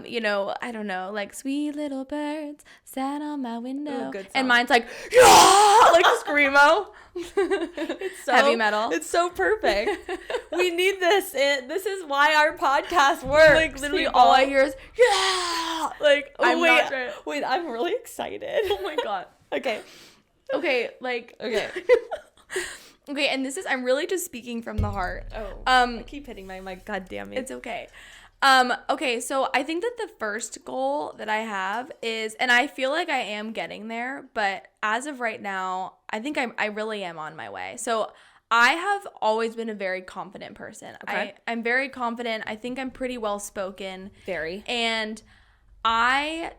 you know, I don't know, like sweet little birds sat on my window. Ooh, good song. And mine's like, yeah, like screamo. It's so heavy metal. It's so perfect. We need this. This is why our podcast works. Like literally all I hear is yeah. Like wait, I'm really excited. Oh my god. Okay, like okay. Okay, and I'm really just speaking from the heart. I keep hitting my mic. God damn it. It's okay. Okay, so I think that the first goal that I have is, and I feel like I am getting there, but as of right now, I think I really am on my way. So I have always been a very confident person. Okay. I'm very confident. I think I'm pretty well spoken. Very. And I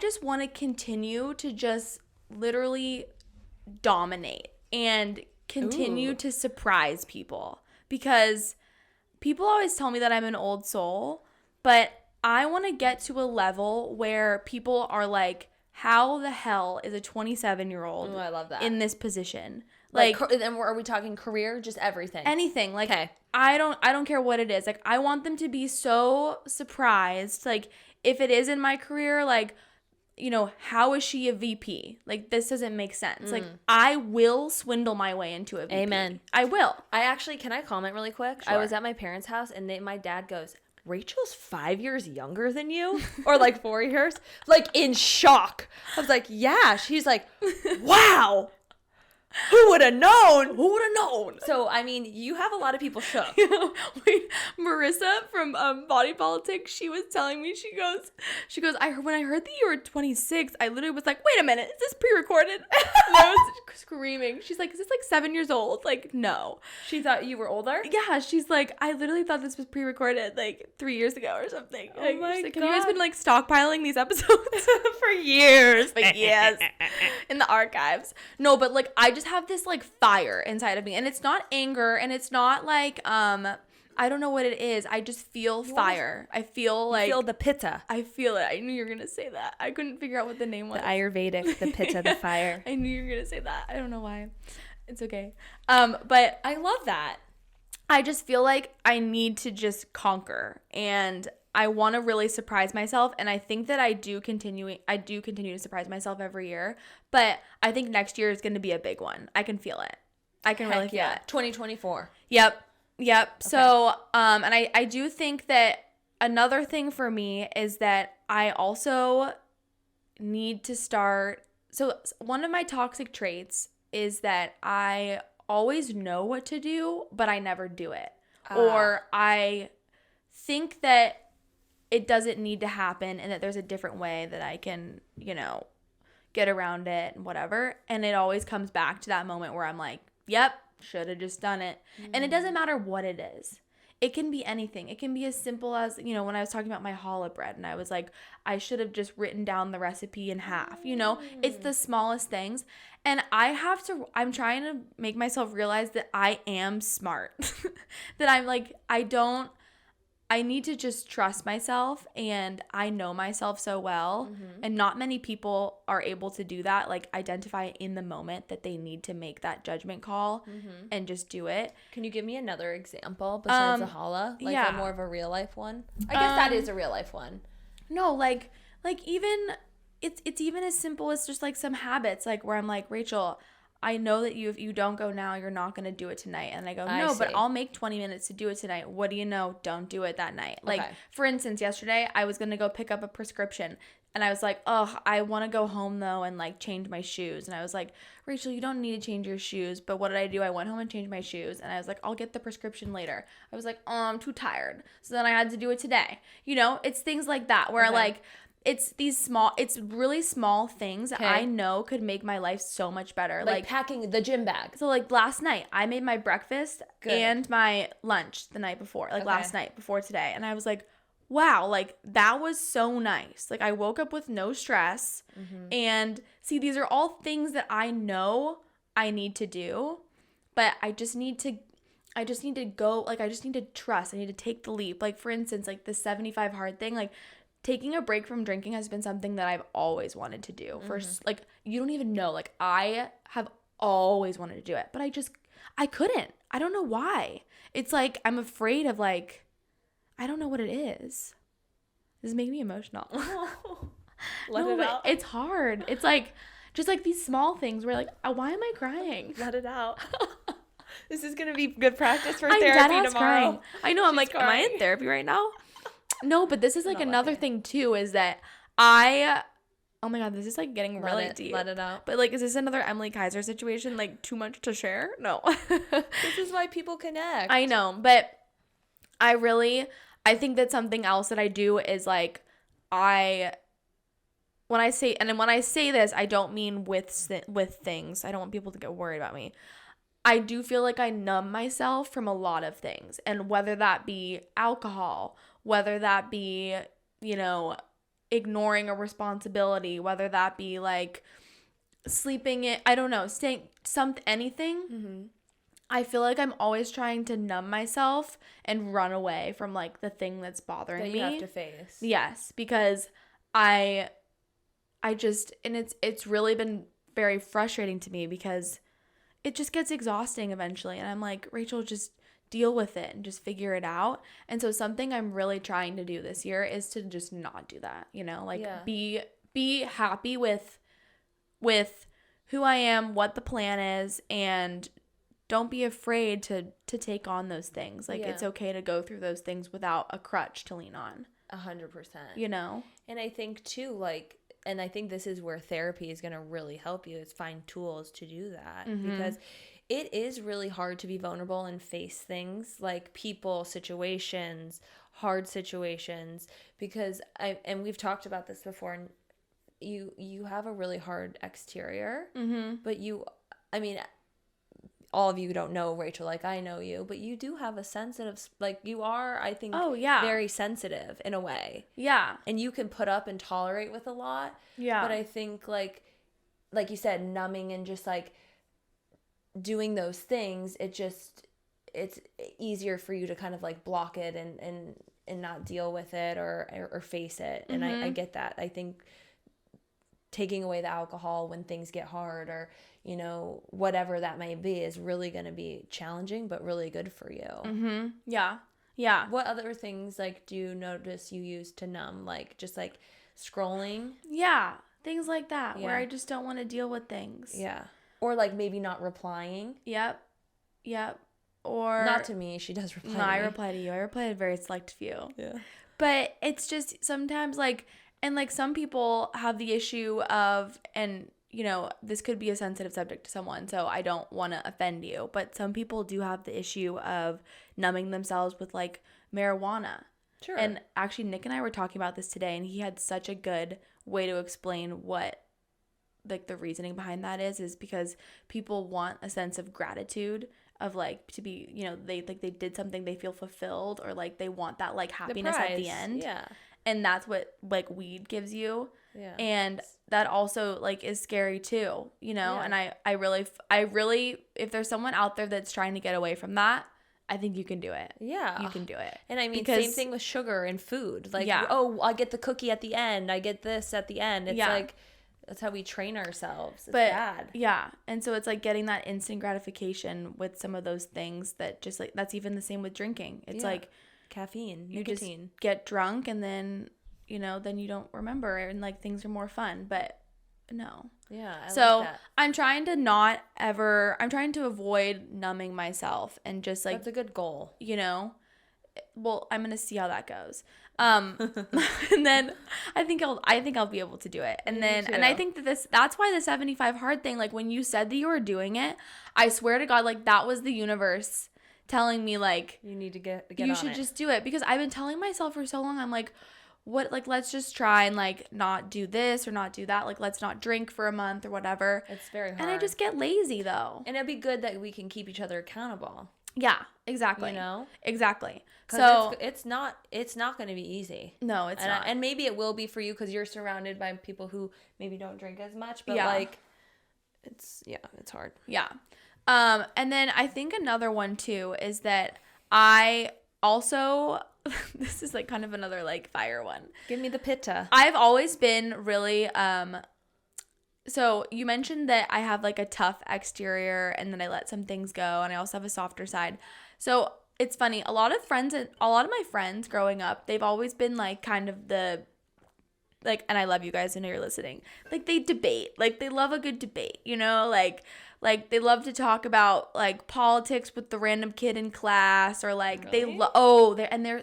just want to continue to just literally dominate and continue to surprise people, because people always tell me that I'm an old soul, but I want to get to a level where people are like, how the hell is a 27-year-old I love that. in this position? Like, and are we talking career? Just everything? Anything. Like, okay. I don't care what it is. Like, I want them to be so surprised. Like, if it is in my career, like, you know, how is she a VP? Like, this doesn't make sense. Like, I will swindle my way into a VP. Amen. I will. Can I comment really quick? Sure. I was at my parents' house, and my dad goes, Rachel's 5 years younger than you? Or like 4 years? Like, in shock. I was like, yeah. She's like, wow. Who would have known? Who would have known? So, I mean, you have a lot of people shook. Wait, Marissa from Body Politics, she was telling me, she goes, when I heard that you were 26, I literally was like, wait a minute, is this pre-recorded? And I was screaming. She's like, is this like 7 years old? Like, no. She thought you were older? Yeah, she's like, I literally thought this was pre-recorded like 3 years ago or something. Oh Like, my she's like, have you guys God. been like stockpiling these episodes? For years. Like, yes, in the archives. No, but like I just have this like fire inside of me, and it's not anger, and it's not like I don't know what it is. I just feel fire. I feel like Feel the pitta. I feel it. I knew you were gonna say that. I couldn't figure out what the name was. The Ayurvedic, the pitta, the fire. I knew you were gonna say that. I don't know why. It's okay. But I love that. I just feel like I need to just conquer, and I want to really surprise myself, and I think that I do continue to surprise myself every year, but I think next year is going to be a big one. I can feel it. I can really feel it. 2024. Yep. So, and I do think that another thing for me is that I also need to start. So one of my toxic traits is that I always know what to do, but I never do it. Or I think that it doesn't need to happen and that there's a different way that I can, get around it and whatever. And it always comes back to that moment where I'm like, yep, should have just done it. And it doesn't matter what it is. It can be anything. It can be as simple as, when I was talking about my challah bread and I was like, I should have just written down the recipe in half, It's the smallest things. And I'm trying to make myself realize that I am smart. That I'm like, I need to just trust myself, and I know myself so well, and not many people are able to do that, like identify in the moment that they need to make that judgment call and just do it. Can you give me another example besides the challah? Like yeah. a more of a real life one? I guess that is a real life one. No, like even it's even as simple as just like some habits, like where I'm like, Rachel, I know that if you don't go now, you're not going to do it tonight. And I go, no, but I'll make 20 minutes to do it tonight. What do you know? Don't do it that night. Like, for instance, yesterday I was going to go pick up a prescription and I was like, oh, I want to go home though and like change my shoes. And I was like, Rachel, you don't need to change your shoes. But what did I do? I went home and changed my shoes. And I was like, I'll get the prescription later. I was like, oh, I'm too tired. So then I had to do it today. It's things like that where like, it's really small things that I know could make my life so much better. Like packing the gym bag. So like last night, I made my breakfast and my lunch the night before, last night before today. And I was like, wow, like that was so nice. Like I woke up with no stress. And see, these are all things that I know I need to do, but I just need to go, like I just need to trust. I need to take the leap. Like for instance, like the 75 hard thing, like taking a break from drinking has been something that I've always wanted to do. Like, you don't even know. Like, I have always wanted to do it, but I couldn't. I don't know why. It's like, I'm afraid of like, I don't know what it is. This is making me emotional. Let it out. It's hard. It's like, just like these small things where like, why am I crying? Let it out. This is going to be good practice for I'm therapy deadass tomorrow. Crying. I know. I'm like, am I in therapy right now? No, but this is like another thing too, is that oh my God, this is like getting really deep. Let it out. But like, is this another Emily Kaiser situation? Like too much to share? No. This is why people connect. I know, but I think that something else that I do is like, when I say this, I don't mean with things. I don't want people to get worried about me. I do feel like I numb myself from a lot of things, and whether that be alcohol, whether that be, ignoring a responsibility, whether that be like sleeping in, I don't know, anything. I feel like I'm always trying to numb myself and run away from like the thing that's bothering me. That you have to face. Yes, because I just, and it's really been very frustrating to me because it just gets exhausting eventually. And I'm like, Rachel, just deal with it and just figure it out. And so something I'm really trying to do this year is to just not do that, be happy with who I am, what the plan is, and don't be afraid to take on those things. Like, it's okay to go through those things without a crutch to lean on. 100%. You know? And I think too, like, and I think this is where therapy is going to really help you, is find tools to do that. Because it is really hard to be vulnerable and face things like people, situations, hard situations, because and we've talked about this before, and you have a really hard exterior, but all of you don't know Rachel like I know you, but you do have a sensitive, like you are, I think, very sensitive in a way. Yeah. And you can put up and tolerate with a lot. Yeah. But I think like you said, numbing and just like doing those things, it's easier for you to kind of like block it and not deal with it or face it. And I get that. I think taking away the alcohol when things get hard, or whatever that may be, is really going to be challenging but really good for you. Yeah. What other things like do you notice you use to numb? Like just like scrolling? Yeah, things like that, where I just don't want to deal with things. Yeah. Or like maybe not replying. Yep. Or not to me, she does reply. No, I reply to you. I reply to a very select few. Yeah. But it's just sometimes like, and like some people have the issue of, and this could be a sensitive subject to someone, so I don't want to offend you, but some people do have the issue of numbing themselves with like marijuana. Sure. And actually Nick and I were talking about this today, and he had such a good way to explain what like the reasoning behind that is because people want a sense of gratitude, of like to be, they like they did something, they feel fulfilled, or like they want that like happiness at the end. Yeah. And that's what like weed gives you. Yeah. And that also like is scary too, Yeah. And I really, if there's someone out there that's trying to get away from that, I think you can do it. Yeah. You can do it. And I mean, same thing with sugar and food. Like, I get the cookie at the end. I get this at the end. It's like, that's how we train ourselves. It's bad. Yeah. And so it's like getting that instant gratification with some of those things that just like, that's even the same with drinking. It's like caffeine, you nicotine. Just get drunk and then, then you don't remember, and like things are more fun, but no. Yeah. So like that. I'm trying to avoid numbing myself, and just like, that's a good goal. Well, I'm going to see how that goes. And then I think I'll be able to do it. And then, and I think that's why the 75 hard thing, like when you said that you were doing it, I swear to God, like that was the universe telling me like, you need to get you should just do it, because I've been telling myself for so long, I'm like, what, like, let's just try and like not do this or not do that. Like, let's not drink for a month or whatever. It's very hard. And I just get lazy though. And it'd be good that we can keep each other accountable. Yeah, exactly. Exactly. So it's not going to be easy. No, it's not. And maybe it will be for you because you're surrounded by people who maybe don't drink as much. But like, it's hard. Yeah. And then I think another one too is that I also, this is like kind of another like fire one. Give me the pitta. I've always been really, so you mentioned that I have like a tough exterior and then I let some things go, and I also have a softer side. So it's funny, a lot of my friends growing up, they've always been like kind of the, like, and I love you guys, I know you're listening, like they debate, like they love a good debate, like they love to talk about like politics with the random kid in class, or like really?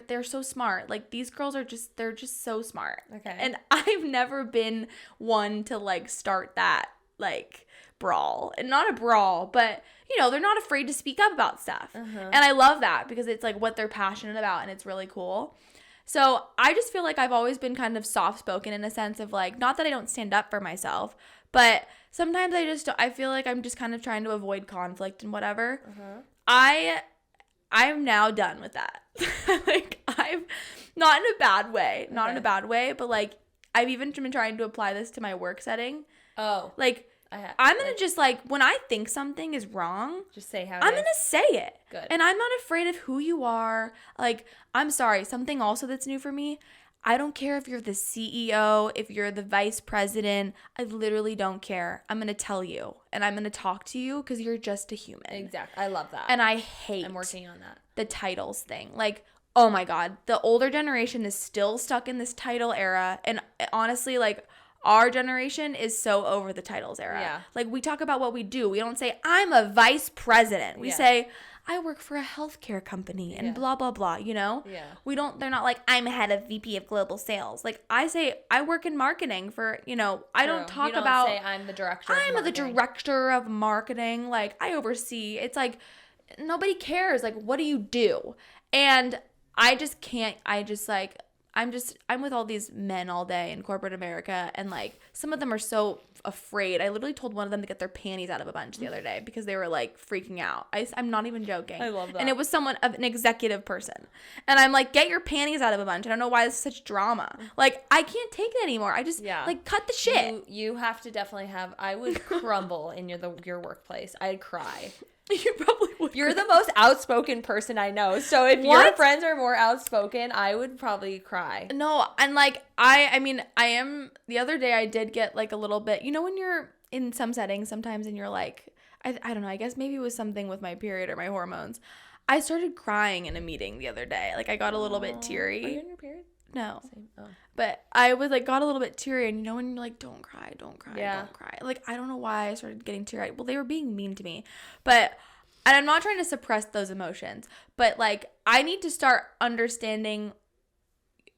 they're so smart. Like these girls they're just so smart. Okay. And I've never been one to like start that like brawl, and not a brawl, but they're not afraid to speak up about stuff. And I love that because it's like what they're passionate about, and it's really cool. So I just feel like I've always been kind of soft-spoken in a sense of like, not that I don't stand up for myself, but sometimes I feel like I'm just kind of trying to avoid conflict and whatever. I'm now done with that. Like I've, not in a bad way, but like I've even been trying to apply this to my work setting. Oh. Like I'm going to just like, when I think something is wrong, just say how I'm going to say it. Good. And I'm not afraid of who you are. Like, I'm sorry. Something also that's new for me, I don't care if you're the CEO, if you're the vice president. I literally don't care. I'm going to tell you, and I'm going to talk to you because you're just a human. Exactly. I love that. And I hate I'm working on that. The titles thing. Like, oh my God, the older generation is still stuck in this title era. And honestly, like, our generation is so over the titles era. Yeah. Like, we talk about what we do. We don't say, I'm a vice president. We say, I work for a healthcare company and blah, blah, blah, you know? Yeah. They're not like, I'm head of VP of global sales. Like, I say, I work in marketing for, you know, I don't talk about. Say I'm the director of I'm the marketing. director of marketing. Like, I oversee. It's like, nobody cares. Like, what do you do? And I just can't, I'm with all these men all day in corporate America, and like some of them are so afraid. I literally told one of them to get their panties out of a bunch the other day because they were like freaking out. I'm not even joking. I love that. And it was an executive person. And I'm like, get your panties out of a bunch. I don't know why this is such drama. Like, I can't take it anymore. I just like cut the shit. You have to definitely have. I would crumble in your workplace. I'd cry. You probably would. You're the most outspoken person I know. So if your friends are more outspoken, I would probably cry. No, and like I mean, I am. The other day I did get like a little bit, you know, when you're in some settings sometimes and you're like, I don't know, I guess maybe it was something with my period or my hormones. I started crying in a meeting the other day. Like, I got a little bit teary. Are you in your period? No. Same. Oh. But I was like, got a little bit teary, and you know when you're like, don't cry, don't cry, Yeah. don't cry. Like, I don't know why I started getting teary. Well, they were being mean to me. And I'm not trying to suppress those emotions, but like, I need to start understanding,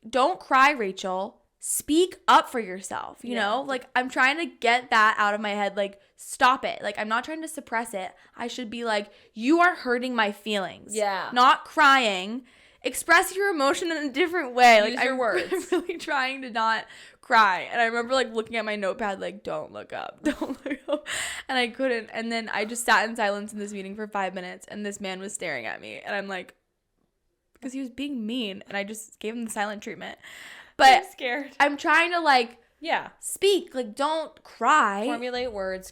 don't cry, Rachel. Speak up for yourself, you know? Like, I'm trying to get that out of my head. Like, stop it. Like, I'm not trying to suppress it. I should be like, you are hurting my feelings. Yeah. Not crying. Express your emotion in a different way. Like, Use your words. I'm really trying to not cry. And I remember like looking at my notepad like, don't look up. Don't look up. And I couldn't. And then I just sat in silence in this meeting for 5 minutes, and this man was staring at me. And I'm like, because he was being mean, and I just gave him the silent treatment. But I'm scared. I'm trying to like speak. Like, don't cry. Formulate words,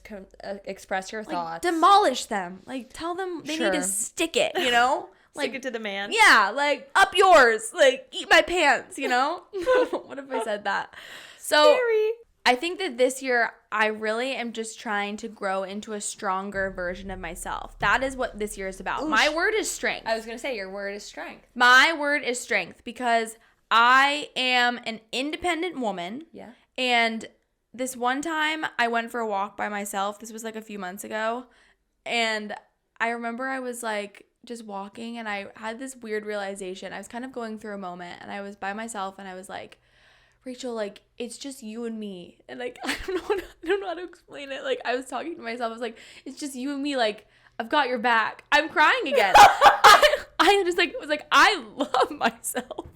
express your like, thoughts. demolish them. Like, tell them they need to stick it, you know? Like, Stick it to the man. yeah, like, up yours. Like, eat my pants, you know? What if I said that? So Scary. I think that this year I really am just trying to grow into a stronger version of myself. That is what this year is about. Oosh. My word is strength. I was going to say your word is strength. My word is strength, because I am an independent woman. Yeah. And this one time I went for a walk by myself. This was like a few months ago. And I remember I was like just walking, and I had this weird realization. I was kind of going through a moment, and I was by myself, and I was like, Rachel, like, it's just you and me. And like, I don't know how to explain it. Like, I was talking to myself. I was like, it's just you and me. Like, I've got your back. I'm crying again. I just like was like, I love myself.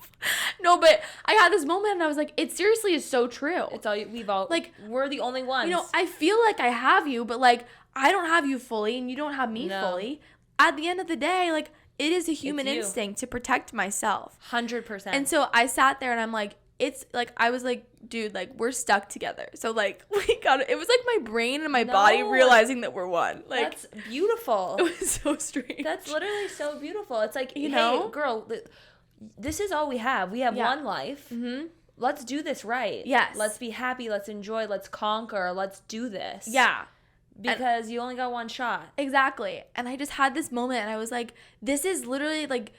No, but I had this moment, and I was like, it seriously is so true. It's all we've all like, we're the only ones. You know, I feel like I have you, but like, I don't have you fully, and you don't have me fully. At the end of the day, like, it is a human instinct to protect myself. 100%. And so I sat there, and I'm like, it's like, I was like, dude, like, we're stuck together. So like, we got it was like my brain and my body realizing that we're one. Like, that's beautiful. It was so strange. That's literally so beautiful. It's like, you hey, know, girl, this is all we have. We have one life. Mm-hmm. Let's do this right. Yes. Let's be happy. Let's enjoy. Let's conquer. Let's do this. Yeah. Because you only got one shot. Exactly. And I just had this moment, and I was like, this is literally like,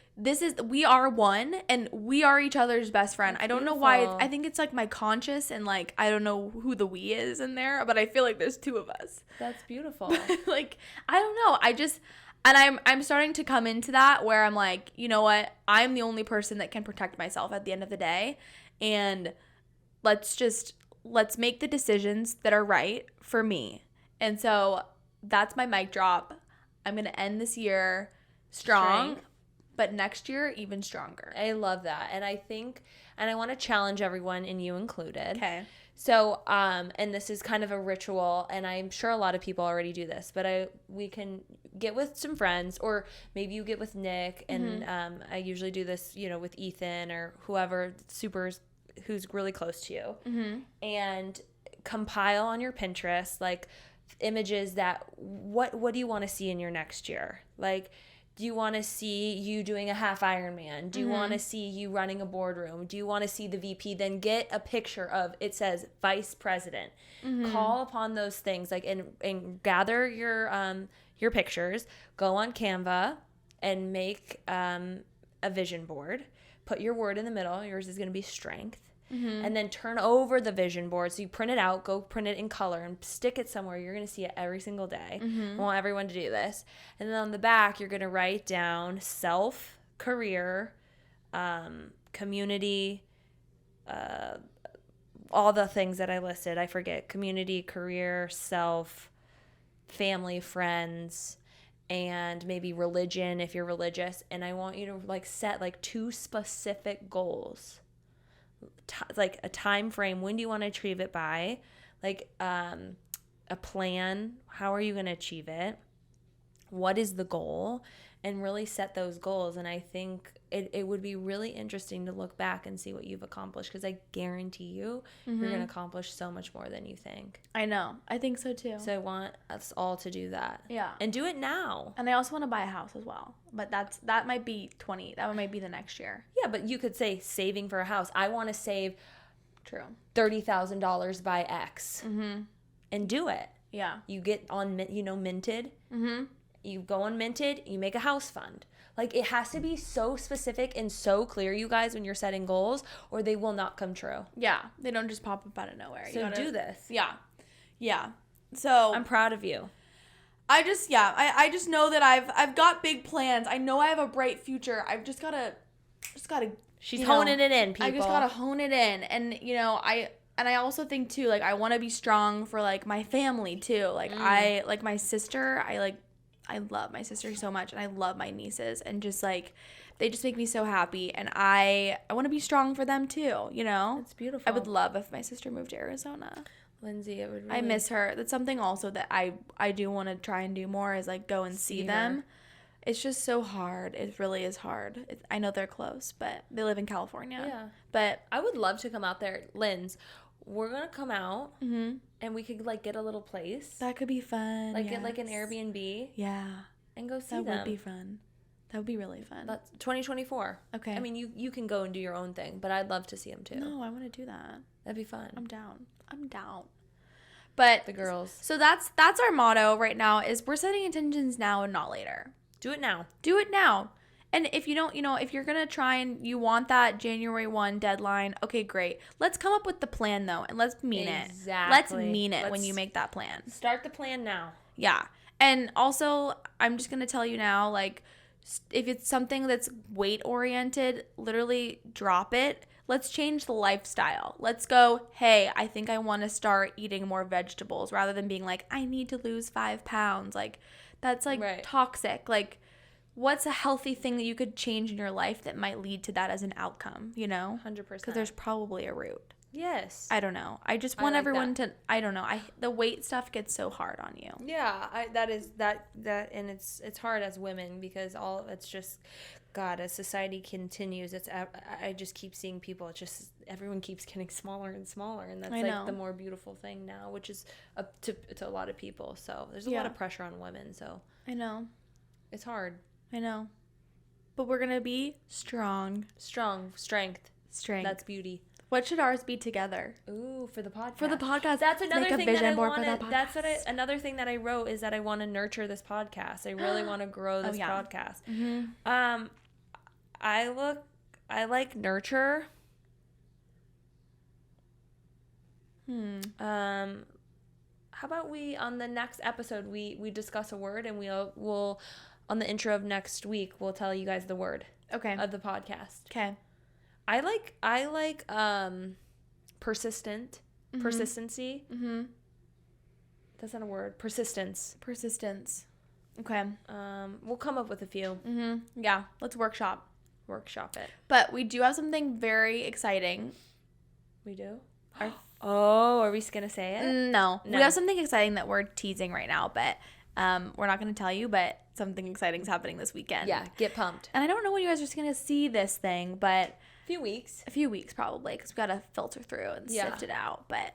we are one, and we are each other's best friend. That's I don't know beautiful. why. I think it's like my conscious, and like, I don't know who the we is in there, but I feel like there's two of us. That's beautiful. Like, I don't know. And I'm starting to come into that where I'm like, you know what? I'm the only person that can protect myself at the end of the day. And let's make the decisions that are right for me. And so that's my mic drop. I'm going to end this year strong, but next year even stronger. I love that. And I think, and I want to challenge everyone, and you included. Okay. So, and this is kind of a ritual, and I'm sure a lot of people already do this, but we can get with some friends, or maybe you get with Nick, and I usually do this, you know, with Ethan or whoever who's really close to you, and compile on your Pinterest, like, images that what do you want to see in your next year? Like, do you want to see you doing a half Ironman? Do you want to see you running a boardroom? Do you want to see the VP? Then get a picture of, it says vice president. Call upon those things, like, and gather your pictures. Go on Canva and make a vision board. Put your word in the middle. Yours is going to be strength. and then turn over the vision board. So you print it out, go print it in color and stick it somewhere. You're going to see it every single day. I want everyone to do this. And then on the back, you're going to write down self, career, community, all the things that I listed. I forget. Community, career, self, family, friends, and maybe religion if you're religious. And I want you to like set like 2 specific goals. Like a time frame. When do you want to achieve it by? Like a plan. How are you going to achieve it? What is the goal? And really set those goals. And I think it would be really interesting to look back and see what you've accomplished, because I guarantee you you're going to accomplish so much more than you think. I know. I think so too. So I want us all to do that. Yeah. And do it now. And I also want to buy a house as well. But that might be that might be the next year. Yeah, but you could say saving for a house. I want to save True. $30,000 by X. And do it. Yeah. You get on, Minted. You go on Minted, you make a house fund. Like, it has to be so specific and so clear, you guys, when you're setting goals, or they will not come true. Yeah. They don't just pop up out of nowhere. So do this. Yeah. Yeah. So I'm proud of you. I just know that I've got big plans. I know I have a bright future. I've just gotta She's honing it in, people. I just gotta hone it in. And I also think too, like, I want to be strong for like my family too. Like I like my sister, I love my sister so much, and I love my nieces, and just like they just make me so happy, and I want to be strong for them too, It's beautiful. I would love if my sister moved to Arizona. Lindsay, it would really... I miss her. That's something also that I do want to try and do more, is like go and see them. her. It's just so hard. It really is hard. I know they're close, but they live in California. Yeah. But I would love to come out there. Linz, we're going to come out, and we could, like, get a little place. that could be fun. Like, get, like, an Airbnb. Yeah. And go see That them. would be fun. That would be really fun. That's 2024. Okay. I mean, you can go and do your own thing, but I'd love to see them, too. No, I want to do that. That'd be fun. I'm down. But The girls. So that's our motto right now, is we're setting intentions now and not later. Do it now. Do it now. And if you don't, if you're going to try and you want that January 1 deadline, okay, great. Let's come up with the plan though, and let's mean it. Exactly. Let's mean it when you make that plan. Start the plan now. Yeah. And also, I'm just going to tell you now, like, if it's something that's weight oriented, literally drop it. Let's change the lifestyle. Let's go, hey, I think I want to start eating more vegetables, rather than being like, I need to lose 5 pounds. Like, that's like toxic. Like, what's a healthy thing that you could change in your life that might lead to that as an outcome, 100%. Because there's probably a root. Yes. I don't know. I just want like everyone to, I don't know. The weight stuff gets so hard on you. Yeah, and it's hard as women, because it's just, God, as society continues, I just keep seeing people. It's just everyone keeps getting smaller and smaller, and that's like the more beautiful thing now, which is up to a lot of people. So there's a lot of pressure on women. So I know, it's hard. I know, but we're gonna be strong. Strength. That's beauty. What should ours be together? Ooh, for the podcast. For the podcast. That's another Make a thing vision that I board want for the to. podcast. That's another thing that I wrote, is that I want to nurture this podcast. I really want to grow this podcast. Mm-hmm. I like nurture. How about we, on the next episode, we discuss a word, and we'll on the intro of next week we'll tell you guys the word of the podcast. Okay. I like persistent. Persistency. Mm-hmm. That's not a word. Persistence. Okay. We'll come up with a few. Mm-hmm. Yeah. Let's workshop it. But we do have something very exciting. We do? Are we gonna say it? No. We have something exciting that we're teasing right now, but we're not gonna tell you, but something exciting is happening this weekend. Yeah, get pumped. And I don't know when you guys are just gonna see this thing, but a few weeks probably, because we gotta filter through and sift it out. But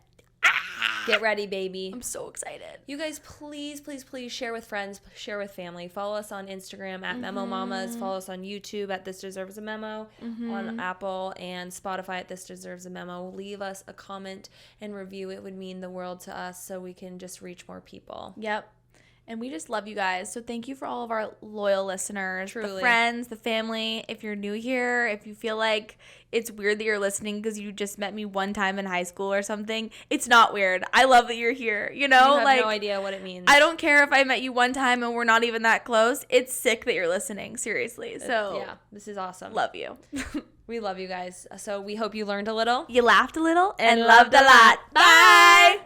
get ready, baby. I'm so excited. You guys, please share with friends, share with family. Follow us on Instagram at Memo Mamas. Follow us on YouTube at This Deserves a Memo, on Apple and Spotify at This Deserves a Memo. Leave us a comment and review. It would mean the world to us, so we can just reach more people. Yep. And we just love you guys. So thank you for all of our loyal listeners, Truly. the friends, the family. If you're new here, if you feel like it's weird that you're listening because you just met me one time in high school or something, it's not weird. I love that you're here. You know, You have like, no idea what it means. I don't care if I met you one time and we're not even that close. It's sick that you're listening. Seriously. So yeah, this is awesome. love you. We love you guys. So we hope you learned a little. You laughed a little And and loved a lot. Bye.